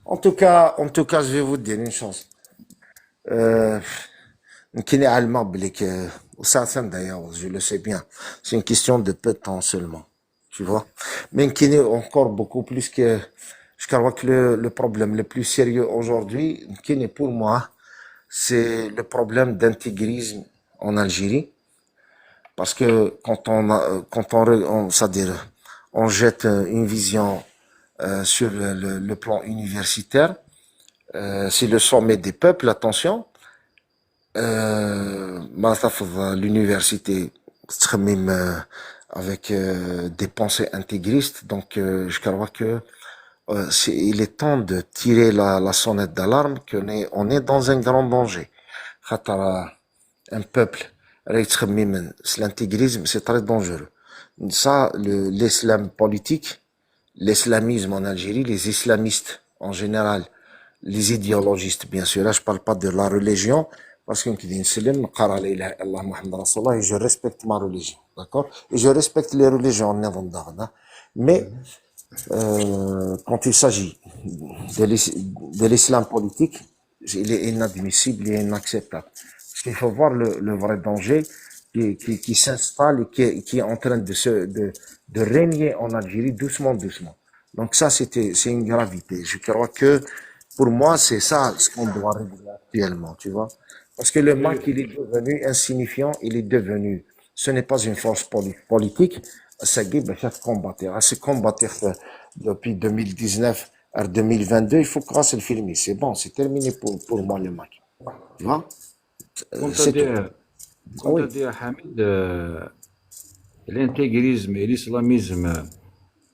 En tout cas, je vais vous dire une chose. Qui n'est allemand, ou ça d'ailleurs, je le sais bien. C'est une question de peu de temps seulement. Tu vois? Mais qui n'est encore beaucoup plus que, je crois que le problème le plus sérieux aujourd'hui, qui n'est pour moi, c'est le problème d'intégrisme en Algérie. Parce que c'est-à-dire, on jette une vision sur le plan universitaire, c'est le sommet des peuples, attention. L'université même avec des pensées intégristes, donc je crois que il est temps de tirer la sonnette d'alarme qu'on est dans un grand danger. Un peuple, l'intégrisme, c'est très dangereux. Ça, l'islam politique, l'islamisme en Algérie, les islamistes en général, les idéologistes, bien sûr. Là, je parle pas de la religion, parce que je respecte ma religion, d'accord? Et je respecte les religions en mais quand il s'agit de l'islam politique, il est inadmissible et inacceptable. Parce qu'il faut voir le vrai danger qui s'installe et qui est en train de régner en Algérie doucement. Donc ça, c'est une gravité. Je crois que Pour moi, c'est ça ce qu'on doit régler actuellement, tu vois. Parce que le Oui, MAC, il est devenu insignifiant, il est devenu, ce n'est pas une force politique, ça y est, ben, ça se combattre. À se combattre depuis 2019 à 2022, il faut casser le film. C'est bon, c'est terminé pour moi, le MAC. Tu vois? كنت C'est tout. أدير Ah كنت oui. أدير حميد l'intégrisme et l'islamisme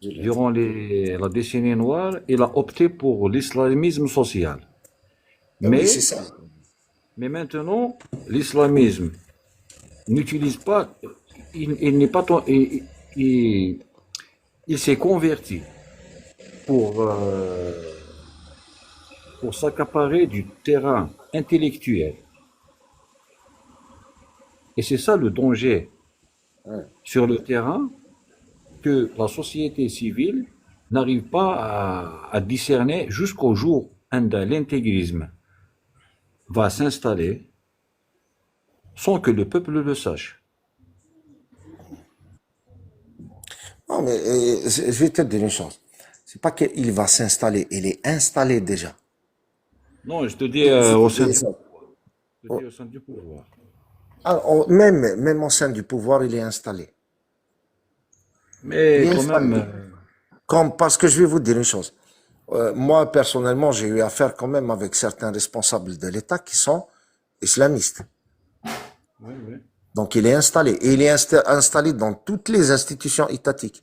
durant la décennie noire, il a opté pour l'islamisme social. Ah oui, c'est Mais, ça. mais maintenant, l'islamisme n'utilise pas, il n'est pas, il, il s'est converti pour, pour s'accaparer du terrain intellectuel. Et c'est ça le danger sur le terrain, que la société civile n'arrive pas à discerner jusqu'au jour où l'intégrisme va s'installer sans que le peuple le sache. Non, mais je vais te dire une chose. C'est pas qu'il va s'installer, il est installé déjà. Non, je te dis au sein C'est du, ça. je te dis au sein du pouvoir. Alors, même au sein du pouvoir, il est installé. Il Mais est quand même, installé. Parce que je vais vous dire une chose. Moi, personnellement, j'ai eu affaire quand même avec certains responsables de l'État qui sont islamistes. oui, oui. Donc, il est installé. Et il est installé dans toutes les institutions étatiques,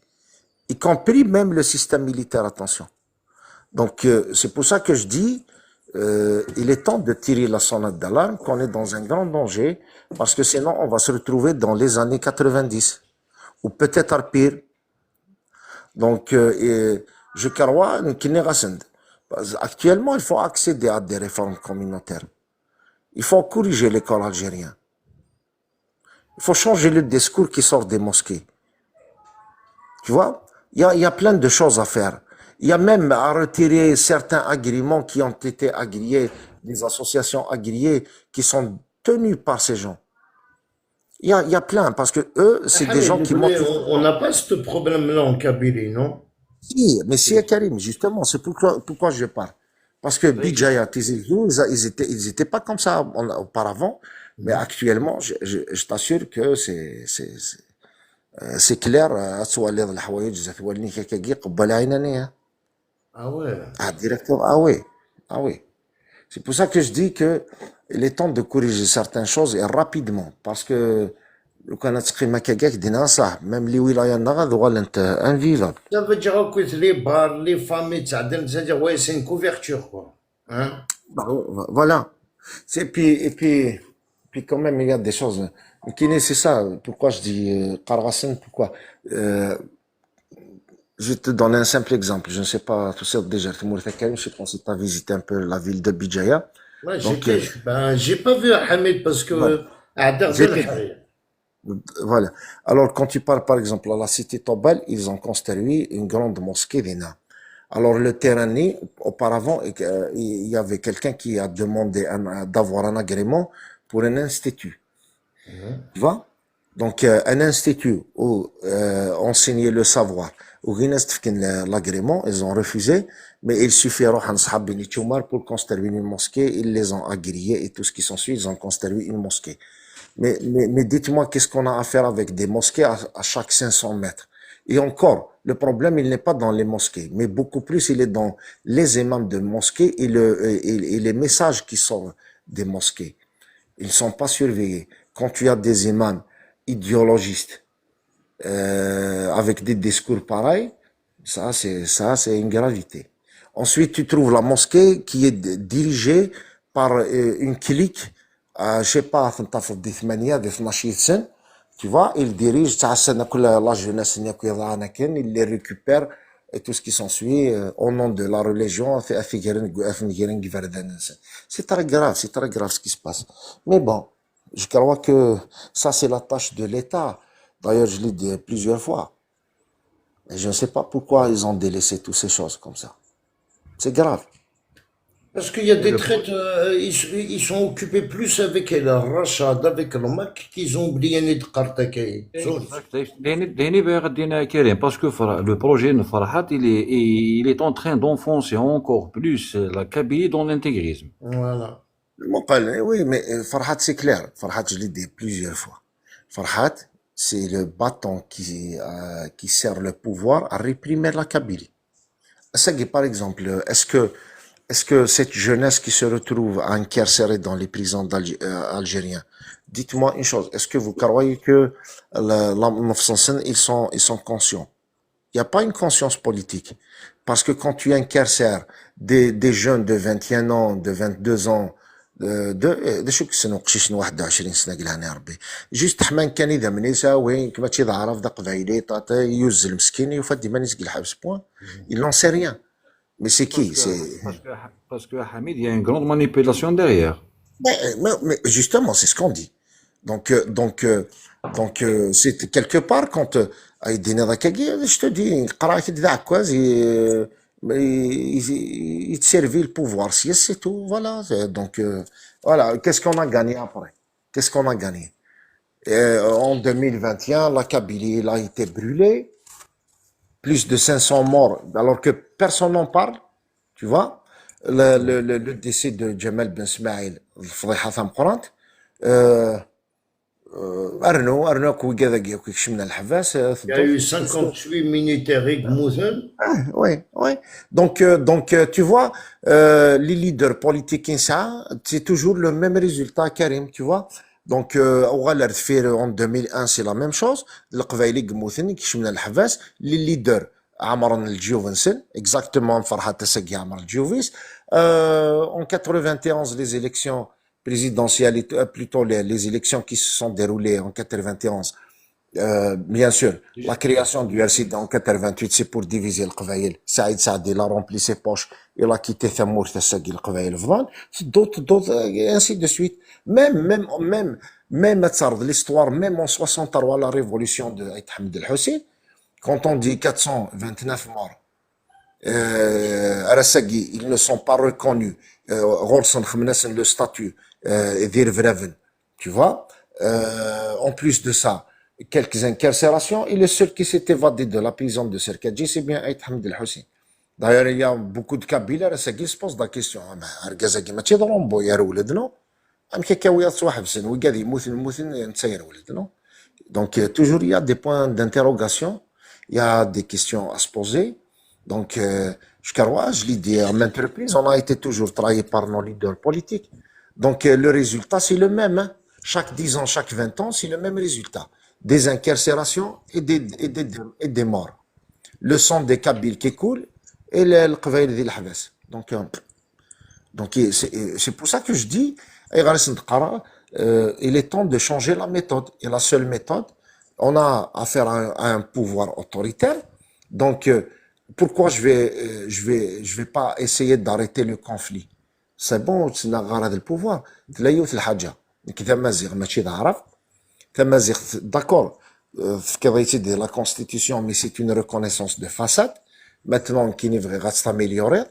y compris même le système militaire, attention. Donc, c'est pour ça que je dis, il est temps de tirer la sonnette d'alarme, qu'on est dans un grand danger, parce que sinon, on va se retrouver dans les années 90, ou peut-être pire. Donc, je crois qu'il n'est pas. Actuellement, il faut accéder à des réformes communautaires. Il faut corriger l'école algérienne. Il faut changer le discours qui sort des mosquées. Tu vois, il y a plein de choses à faire. Il y a même à retirer certains agréments qui ont été agréés, des associations agréées qui sont tenues par ces gens. Il y a plein, parce que eux, c'est des gens qui Hamid, motivent. on n'a pas ce problème-là en Kabylie, non? Si, mais si, Karim, justement, c'est pourquoi je parle. Parce que Bijaya, Tizi Ouzou, ils étaient pas comme ça auparavant, mais actuellement, je t'assure que c'est clair, أسوأ الحوايج زات والني كاكاكي قبل عيناني. Ah ouais. Ah, directement, ah oui, ah oui. C'est pour ça que je dis que il est temps de corriger certaines choses et rapidement, parce que لو كانت تقيمة كاكاك دينا صح، même les wilayas غادو غالنت invivable. Ça veut dire que les bars, les familles, c'est-à-dire, ouais, c'est une couverture, quoi. Hein? Bah, voilà. Puis quand même, il y a des choses. Kiné, c'est ça. Pourquoi je dis Qarassan, pourquoi je te donne un simple exemple. Je ne sais pas, tu sais déjà, je pense que tu as visité un peu la ville de Bijaya. Ouais, Donc, j'ai pas vu Hamid parce voilà. que, à J'étais, Darzel voilà. Alors, quand tu parles, par exemple, à la cité Tobal, ils ont construit une grande mosquée d'Ina. Alors, le terrain, auparavant, il y avait quelqu'un qui a demandé d'avoir un agrément pour un institut. Tu vois? Donc, un institut où enseigner le savoir, où l'agrément, ils ont refusé, mais il suffit pour construire une mosquée, ils les ont agréés et tout ce qui s'ensuit, ils ont construit une mosquée. Mais dites-moi, qu'est-ce qu'on a à faire avec des mosquées à chaque 500 mètres? Et encore, le problème, il n'est pas dans les mosquées, mais beaucoup plus, il est dans les imams de mosquées et les messages qui sortent des mosquées. Ils ne sont pas surveillés. Quand tu as des imams idéologistes avec des discours pareils, c'est une gravité. Ensuite, tu trouves la mosquée qui est dirigée par une clique, je sais pas, tu vois, il dirige la jeunesse, il les récupère et tout ce qui s'ensuit au nom de la religion. C'est très grave ce qui se passe. Mais bon, je crois que ça c'est la tâche de l'État. D'ailleurs, je l'ai dit plusieurs fois. Et je ne sais pas pourquoi ils ont délaissé toutes ces choses comme ça. C'est grave. Parce qu'il y a Et des le traites, ils sont occupés plus avec le rachat, avec le mac, qu'ils ont oublié de Kartakay. exact. Deni Berdina Kerim, parce que le projet de Farhat, il est en train d'enfoncer encore plus la Kabylie dans l'intégrisme. Voilà. Oui, mais Farhat, c'est clair. Farhat, je l'ai dit plusieurs fois. Farhat, c'est le bâton qui sert le pouvoir à réprimer la Kabylie. Sagui, par exemple, est-ce que cette jeunesse qui se retrouve à incarcérée dans les prisons algériens, dites-moi une chose, est-ce que vous croyez que la Mofsansen, ils sont conscients? Il n'y a pas une conscience politique. Parce que quand tu incarcères des jeunes de 21 ans, de 22 ans, de شو كسنو قشيشن 21 سنة قلها يا ربي جيست حمان كان إذا منيسا وين كما تيضعرف دا قبايلي طاطا يوز المسكين يفدي ما نسقي الحبس بوان il n'en sait rien mais c'est Parce qui que, c'est parce que Hamid, il y a une grande manipulation derrière. mais justement c'est ce qu'on dit donc c'est quelque part quand يدينا ذاك je te dis قراك ذا عكاز il te servit le pouvoir si c'est tout voilà donc voilà qu'est-ce qu'on a gagné après qu'est-ce qu'on a gagné en 2021 la Kabylie elle a été brûlée plus de 500 morts alors que personne n'en parle tu vois le décès de Jamal Ben Smaïl الفضيحة ثم قرانت أرنو كوي كذا كي كشمنا الحباس Il y a eu 58 militaires Igmouzen. Oui, oui. Tu vois, les leaders politiques, ça, c'est toujours le même résultat, Karim, tu vois. Donc, en 2001, c'est la même chose. القبائل قموثن كيشمنا الحباس les leaders عمران الجوفنسن exactement فرحة تسقي عمر الجوفيس en 91 les élections présidentielles plutôt les élections qui se sont déroulées en 91 bien sûr, la création du RCD en 88, c'est pour diviser le Qbaïl. Saïd Saadi, il a rempli ses poches, il a quitté Thamour, Tassagui, le Qbaïl, d'autres, et ainsi de suite. Même, l'histoire, même en 63, la révolution de Aït Hamid el-Hussein, quand on dit 429 morts, Arasagui, ils ne sont pas reconnus, Rolson Khmnasen, le statut, Dir Vraven, tu vois, en plus de ça, quelques incarcérations, et le seul qui s'est évadé de la prison de Serkadji, c'est bien Aït Hamid el-Hussein. D'ailleurs, il y a beaucoup de Kabyles qui se posent la question, Argazagi, ما تيضربوا يا ولدنا أم كيكاويات صواحب سن وقاعد يموت نتسير ولدنا. Donc, toujours, il y a des points d'interrogation, il y a des questions à se poser. Donc, je l'ai dit à maintes reprises, on a été toujours trahi par nos leaders politiques. Donc, le résultat, c'est le même. Hein. Chaque 10 ans, chaque 20 ans, c'est le même résultat. Des incarcérations et des morts. Le sang des Kabyles qui coule et le Qbaïl d'Il Habas. Donc c'est pour ça que je dis, il est temps de changer la méthode. Et la seule méthode, on a affaire à un pouvoir autoritaire. Donc, pourquoi je vais pas essayer d'arrêter le conflit? C'est bon, c'est le pouvoir. تلاقيه في الحاجة. كذا مازيغ ماشي ضعرف. D'accord, la constitution, mais c'est une reconnaissance de façade. Maintenant, qui va s'améliorer,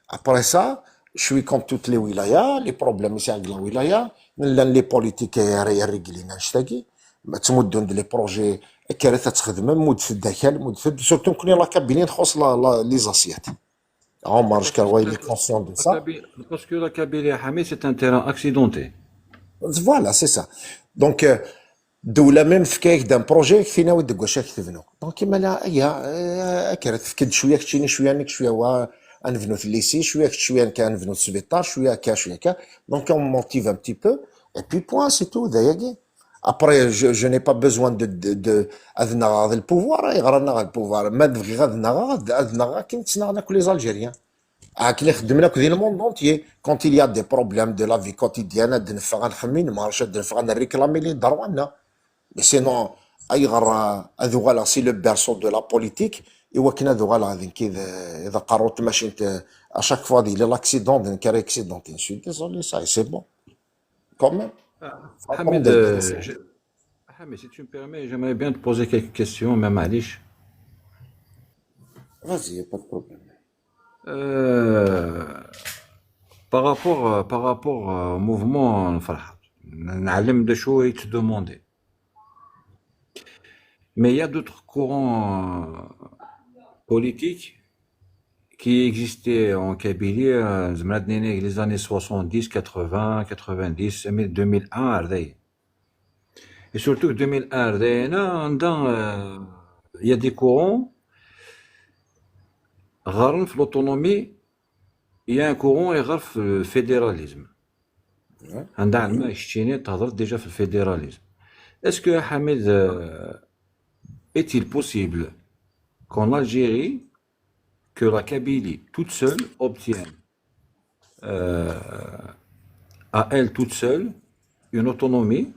après ça, je suis comme toutes les wilayas, les problèmes c'est avec la wilaya, les politiques réglées, تمدن les projets كارثة تخدم مود في الداخل مود في surtout كنا la Kabylie تخص les assiettes. عمر je crois il est conscient de ça. Parce que la Kabylie, Hamid, c'est un terrain accidenté. Voilà, c'est ça. Donc, دولة même فكاك d'un projet فينا ودك واش راك تبنو دونك كيما لا هي كرات فكد شويه كتشيني شويه نك شويه وا نبنو في الليسي شويه كنبنو في السبيطار شويه كا دونك on motive un petit peu et puis point c'est tout داياكي après je n'ai pas besoin de أذنا هذا البوفوار يغرنا هذا البوفوار ما نبغي غادنا كي تسنا كل les Algériens اللي خدمنا كذي الموند اونتيي كونت il y a des problèmes de la vie quotidienne نفغ نخمين ما عرفتش نفغ نريكلامي لي داروانا. Mais sinon, c'est le berceau de la politique. Et à chaque fois, il y a l'accident d'un carré accident. Je suis désolé, ça, et c'est bon. Quand même. Hamid, Hamid, si tu me permets, j'aimerais bien te poser quelques questions, même à Alish. Vas-y, y a pas de problème. Euh, par rapport au mouvement Farhat, نعلم de chaud et te demander. Mais il y a d'autres courants politiques qui existaient en Kabylie, les années 70, 80, 90, 2001, Ardei. Et surtout 2001, Ardei, il y a des courants, غارن في l'autonomie, il y a un courant qui غار في le fédéralisme. عندها علما يشتيني تهضر déjà في le fédéralisme. Est-ce que, Hamid, est-il possible qu'en Algérie, que la Kabylie toute seule obtienne à elle toute seule une autonomie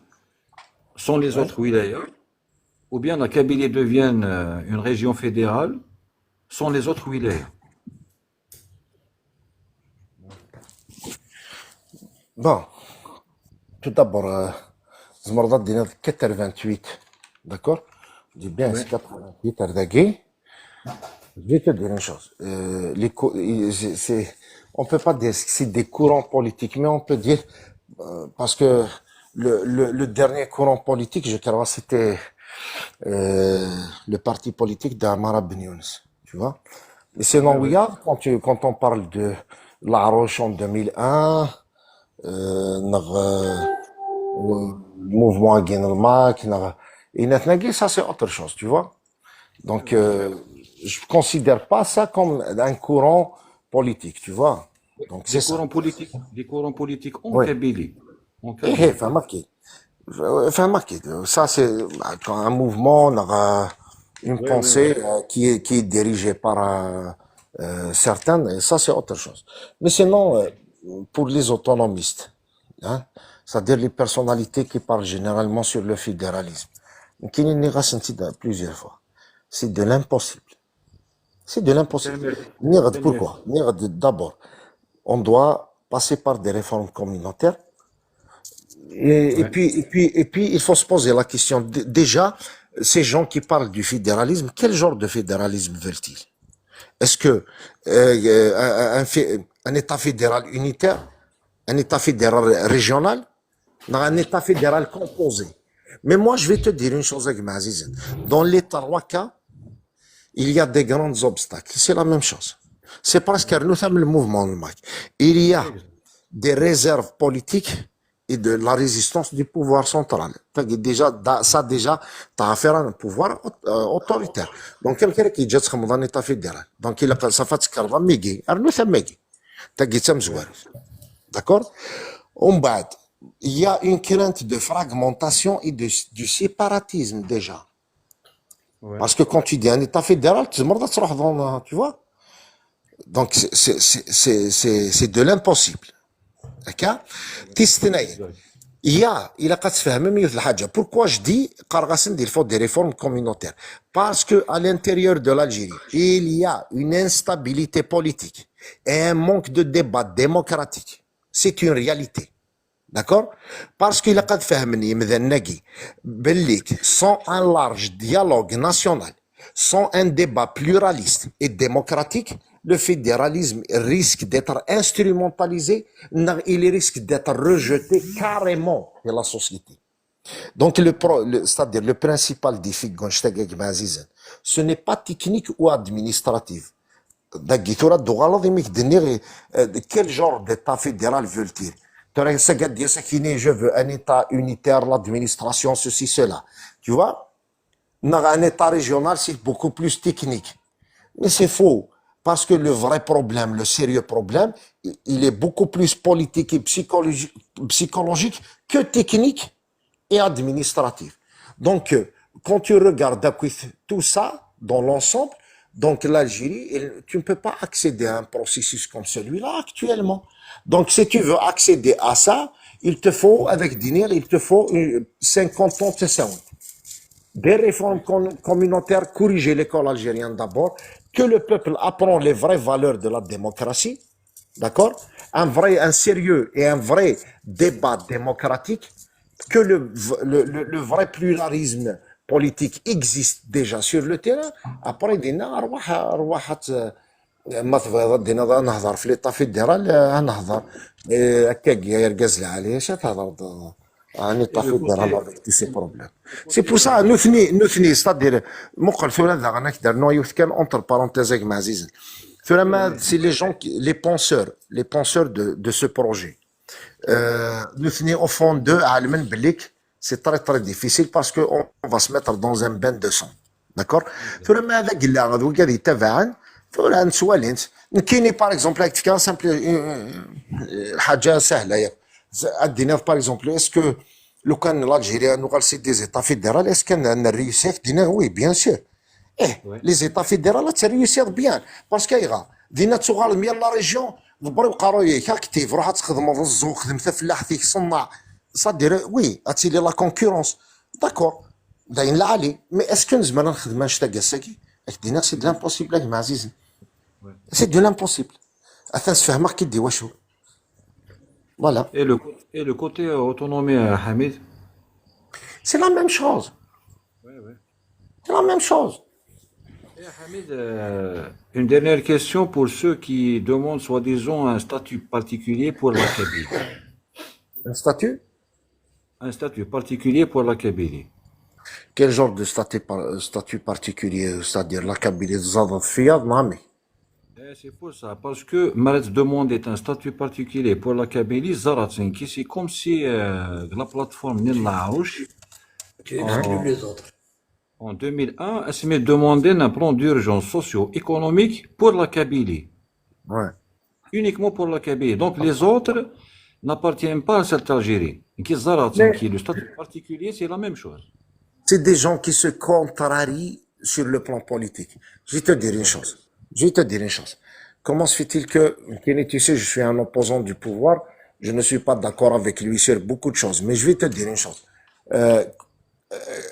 sans les autres wilayas, ou bien la Kabylie devienne une région fédérale sans les autres wilayas? Bon, tout d'abord, Zmarda dina 88, d'accord? Je dis bien, Ouais. c'est 88, Ardagui. Je vais te dire une chose. On peut pas dire que c'est des courants politiques, mais on peut dire, parce que le dernier courant politique, je crois, c'était le parti politique d'Amara Ben Younes, tu vois. Mais sinon, Ouais, oui, ouais. quand on parle de La Roche en 2001, le mouvement Guénelmac, et Natnagui, ça c'est autre chose, tu vois. Donc, je considère pas ça comme un courant politique, tu vois. Donc, c'est ça. Des courants politiques en Oui. Kabylie. En Eh, Kabylie. enfin, marqué. Ça, c'est quand un mouvement, on aura une Ouais, ouais, pensée ouais. qui est dirigée par certains, et ça, c'est autre chose. Mais sinon, pour les autonomistes, hein, c'est-à-dire les personnalités qui parlent généralement sur le fédéralisme, qui n'y senti plusieurs fois, c'est de l'impossible. C'est de l'impossible. Pourquoi? D'abord, on doit passer par des réformes communautaires. Ouais. Et puis, il faut se poser la question. Déjà, ces gens qui parlent du fédéralisme, quel genre de fédéralisme veulent-ils? Est-ce que un État fédéral unitaire, un État fédéral régional, non, un État fédéral composé? Mais moi, je vais te dire une chose, Aziz. Dans les trois cas, il y a des grands obstacles. C'est la même chose. C'est parce que nous sommes le mouvement de MAC. Il y a Exact. des réserves politiques et de la résistance du pouvoir central. Déjà, déjà, t'as affaire à un pouvoir autoritaire. Donc, quelqu'un qui dit que un État fédéral. Donc, il a ça fait ce qu'il va méguer. Alors, nous sommes méguer. T'as dit ça, d'accord? Il y a une crainte de fragmentation et du séparatisme, déjà. Ouais. Parce que quand tu dis un État fédéral, tu vois? Donc, c'est de l'impossible. D'accord? تستنايا. Il a pas de faire même الحاجة. Pourquoi je dis il faut des réformes communautaires? Parce que à l'intérieur de l'Algérie, il y a une instabilité politique et un manque de débat démocratique. C'est une réalité. D'accord? Parce qu'il a pas de faire sans un large dialogue national, sans un débat pluraliste et démocratique, le fédéralisme risque d'être instrumentalisé, il risque d'être rejeté carrément de la société. Donc, c'est-à-dire le principal défi, ce n'est pas technique ou administratif. Quel genre d'état fédéral veulent-ils? Je veux un état unitaire, l'administration, ceci, cela. Tu vois? Un état régional, c'est beaucoup plus technique. Mais c'est faux. Parce que le vrai problème, le sérieux problème, il est beaucoup plus politique et psychologique que technique et administratif. Donc, quand tu regardes tout ça dans l'ensemble, donc l'Algérie, tu ne peux pas accéder à un processus comme celui-là actuellement. Donc, si tu veux accéder à ça, il te faut, avec Dinir, il te faut 50 ans de ça. Des réformes communautaires, corriger l'école algérienne d'abord, que le peuple apprend les vraies valeurs de la démocratie, d'accord? Un sérieux et un vrai débat démocratique, que le vrai pluralisme politique existe déjà sur le terrain. Après, ما تبغي دينا نهضر في ليطا فيدرال نهضر هكاك يرقز عليه اش تهضر راني Et طا le فيدرال côté, افيك تو سي بروبليم سي بور سا نثني ستادير مقل ثورة ذا انا كدار نويوث كان اونتر بارونتيزيك مع عزيز ثورة ما سي لي جون لي بونسور دو سو بروجي نثني au fond d'eux عالمين بليك c'est très très difficile parce que on va se mettre dans un bain de sang d'accord ثم ماذا قلنا غدو قاعد يتبعن ثم نسوالينت كايني باغ اكزومبل هاك كان سامبل حاجه سهله ياك ادينا باغ اكزومبل اسكو لو كان الجيريا نوغال سي دي زيتا فيدرال اسكو نريوسير دينا وي بيان سور ايه ouais. لي زيتا فيدرال تريوسير بيان باسكو يغا دينا تغال ميال لا ريجيون دبروا قراو اكتيف روح تخدموا في الزو خدمت فلاح فيك صنع صدير وي اتيلي لا كونكورونس داكور داين لا علي مي اسكو نزمر نخدم نشتا كاساكي دينا سي دو لامبوسيبل مع عزيزي سي دو لامبوسيبل اثاس فهمك كي دي واشو فوالا et le côté autonomie, Hamid. سي لا ميم شوز Ouais, ouais. سي لا ميم شوز Et Hamid, une dernière question pour ceux qui demandent soi-disant un statut particulier pour la Kabylie. ان statut Un statut particulier pour la Kabylie. quel genre de statut particulier c'est-à-dire la Kabylie زادت فيها نعمي Et c'est pour ça, parce que Maret demandait un statut particulier pour la Kabylie, Zaratsin, qui c'est comme si la plateforme Nil Arouche, Tu exclus les autres. en 2001, elle s'est demandé un plan d'urgence socio-économique pour la Kabylie. ouais Uniquement pour la Kabylie. Donc les autres n'appartiennent pas à cette Algérie. Qui Zaratsin, qui le statut particulier, c'est la même chose. c'est des gens qui se contrarient sur le plan politique. Je vais te dire une chose. Je vais te dire une chose. Comment se fait-il que, Kenny, tu sais, je suis un opposant du pouvoir, je ne suis pas d'accord avec lui sur beaucoup de choses, mais je vais te dire une chose. Euh,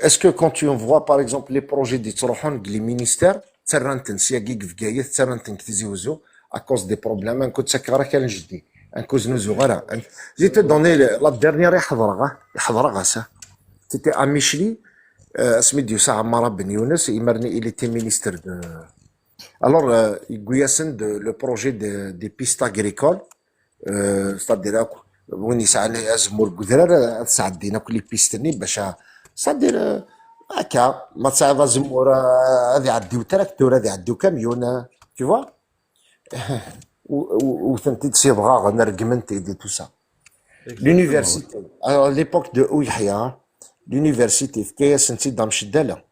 Est-ce que quand tu vois, par exemple, les projets des Tzorohan, les ministères, تسرنتن سياقيق في قايث تسرنتن كتزيوزو à cause des problèmes, un coup de sakara كان جدي. Un coup de نزوغرا. Je vais te donner la dernière يحضرها ça. C'était à Micheli, سميتو ساعة عمارة بن يونس, il était ministre de... Alors, يقوياسن le projet des pistes agricoles, c'est-à-dire وين يسعى ازمو القدرار تسعدينا كل بيستني باش c'est-à-dire هكا ما تسعى ازمو هذه يعديو تراكتور هذه يعديو كاميون tu vois وثنتي تصيبغا نرقمنتي دي تو سا l'université alors à l'époque de Ouihia l'université في كاياس نتي دام شداله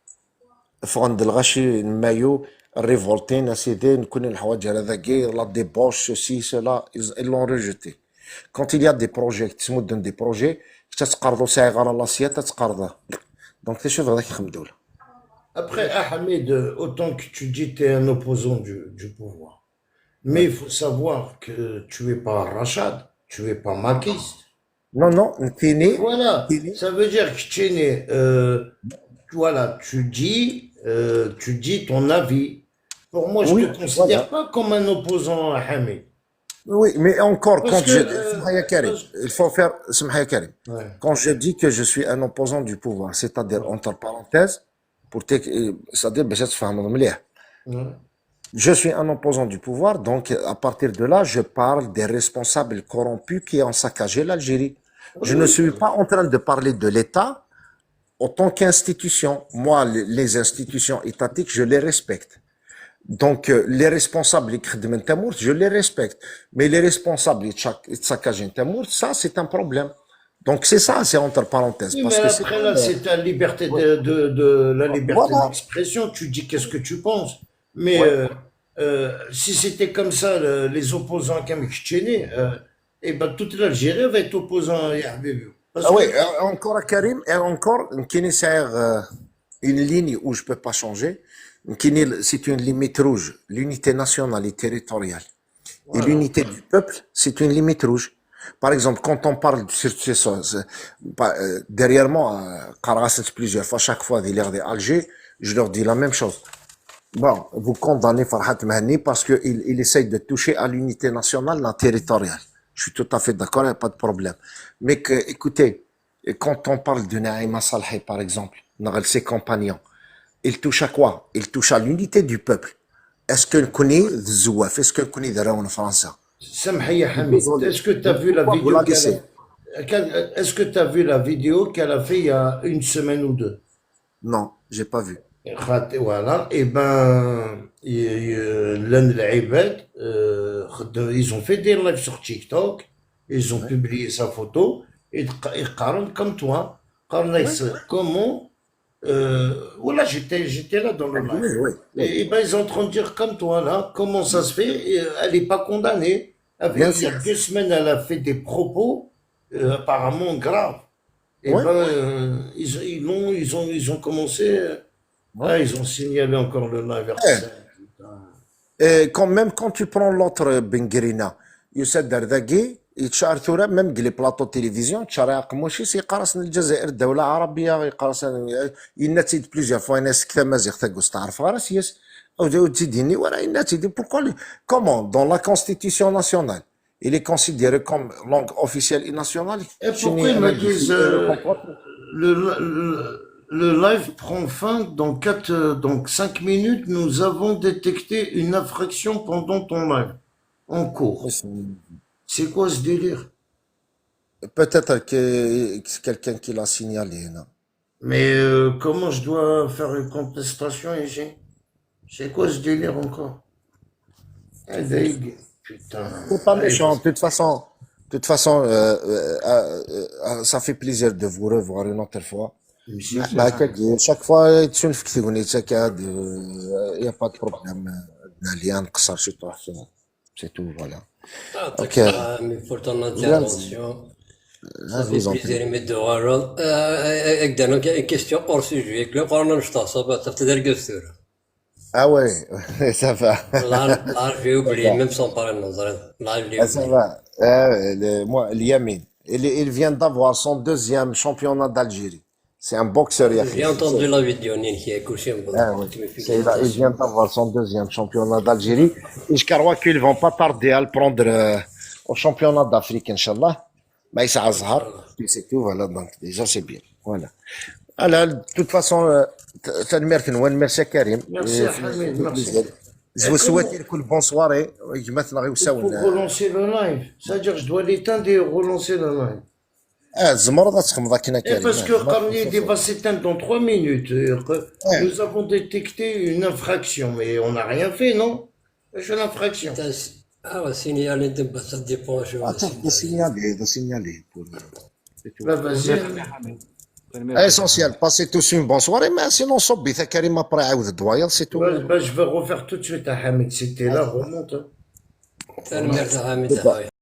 فغند الغاشي مايو révolté اسيدي نكون الحوايج هذاكي لا ديبوش سي سلا ils l'ont rejeté quand il y a des projets تسمودن دي بروجي تتقرضوا ساعه غير لاسيا تتقرضه دونك تشوف هذاك يخمدوا له. Après, Ahmed, autant que tu dis que tu es un opposant du pouvoir, mais il faut savoir que tu es pas Rachad, tu es pas maquiste. Non non نتيني Voilà, نتيني ça veut dire que tu es né, voilà, tu dis ton avis. Pour moi, je oui te considère voilà pas comme un opposant à Ahmed. oui mais encore Parce quand que, je اسمح يا كريم il faut faire اسمح يا كريم ouais, quand je dis que je suis un opposant du pouvoir c'est-à-dire entre parenthèses pour c'est-à-dire باش تفهموا مليح ouais. je suis un opposant du pouvoir donc à partir de là je parle des responsables corrompus qui ont saccagé l'Algérie je ne Oui, suis pas en train de parler de l'État en tant qu'institution moi les institutions étatiques je les respecte donc les responsables qui خدمن تمورت je les respecte mais les responsables يتسكاجين تمورت ça c'est un problème donc c'est ça c'est entre parenthèses Oui, parce mais que c'est après, pas là, c'est ta liberté la liberté voilà d'expression. Tu dis qu'est-ce que tu penses. Mais ouais si c'était comme ça, les opposants comme Kichéné, eh ben, toute l'Algérie va être opposant à Yahbib. Parce ah que, ouais encore à Karim et encore كاين une ligne où je peux pas changer c'est une limite rouge l'unité nationale et territoriale et voilà. l'unité du peuple c'est une limite rouge par exemple quand on parle sur ces choses derrière moi قرأت plusieurs fois chaque fois des Alger je leur dis la même chose bon vous condamnez Farhat Mahani parce que il essaye de toucher à l'unité nationale et territoriale je suis tout à fait d'accord il n'y a pas de problème mais que, écoutez quand on parle de Naïma Salhi par exemple ses compagnons il touche à quoi? Il touche à l'unité du peuple. اسكو نكوني الزواف اسكو نكوني دراون فرنسا سامحني يا حميد, est-ce que tu as vu la vidéo ولا qu'elle ليسي est-ce que tu as vu la vidéo qu'elle a fait il y a une semaine ou deux? نو جي با فيو Voilà, et ben, l'un de l'Ibad, ils ont fait des lives sur TikTok, ils ont publié sa photo, et ils parlent comme toi, comment, voilà, j'étais là dans le live. وي Et ben, ils sont en train de dire comme toi, là, comment ça se fait, elle n'est pas condamnée. Bien Il y a sûr. 2 semaines, elle a fait des propos, apparemment graves. Et Ouais. ben, ils ont commencé, ah, ils ont signalé encore le live RTL. Et quand même quand tu prends l'autre بنقرينا يوسف درداقي يتشعر ثورة ميم لي بلاطو تيليفزيون تشارع قموشيس يقرصن الجزائر دولة عربية يقرصن يناتيد بليزيور فوا ناس كثا مازيغ تاكوس تعرف غارس يس او تيديني ورا يناتيد pourquoi comment dans la constitution nationale il est considéré comme langue officielle et nationale Et pourquoi ils me disent le live prend fin donc 5 minutes, nous avons détecté une infraction pendant ton live en cours. C'est quoi ce délire? peut-être que c'est quelqu'un qui l'a signalé هنا. Mais comment je dois faire une contestation ici? C'est quoi ce délire encore? Ah, putain. C'est pas méchant, de toute façon, ça fait plaisir de vous revoir une autre fois. Bah, chaque fois, tu fais il n'y a pas de problème. C'est tout, voilà. Ok, Mais pour ton intervention, ça je fait vous en plaisir prie. de mettre de Harold. Une question hors sujet. Le Coran, je t'en sais pas, ça fait des questions. Ah ouais, ça va. Là, j'ai oublié, même sans parler de Nazareth. Là, je l'ai Ah, ça oublié. va. Moi, Yamin, il vient d'avoir son deuxième championnat d'Algérie. C'est un boxeur, Yahi. J'ai entendu la vidéo, qui a couché un peu. Ah oui. Il vient d'avoir son deuxième championnat d'Algérie. Et je crois qu'ils vont pas tarder à le prendre au championnat d'Afrique, Inch'Allah. Mais ça Azhar. Puis c'est tout, voilà. Donc, déjà, c'est bien. Voilà. Alors, de toute façon, merci Karim. Merci Hamid, merci. Je vous souhaite une bonne soirée. Il faut relancer le live. C'est-à-dire, je dois l'éteindre et relancer le live. الزمر تخمض كنا Et كريم. parce que Khamid va s'éteindre dans 3 minutes. Nous avons détecté une infraction, mais on n'a rien fait, non? C'est une infraction. Ah ouais, signaler, ça dépend. ده سينيالي Là, vas-y. essentiel passer tous une bonne soirée mais sinon صبي ثا كريم après عاود الدوايل c'est tout. Bah, je vais refaire tout de suite à Hamid. C'était là, remonte. Hein. Hamid.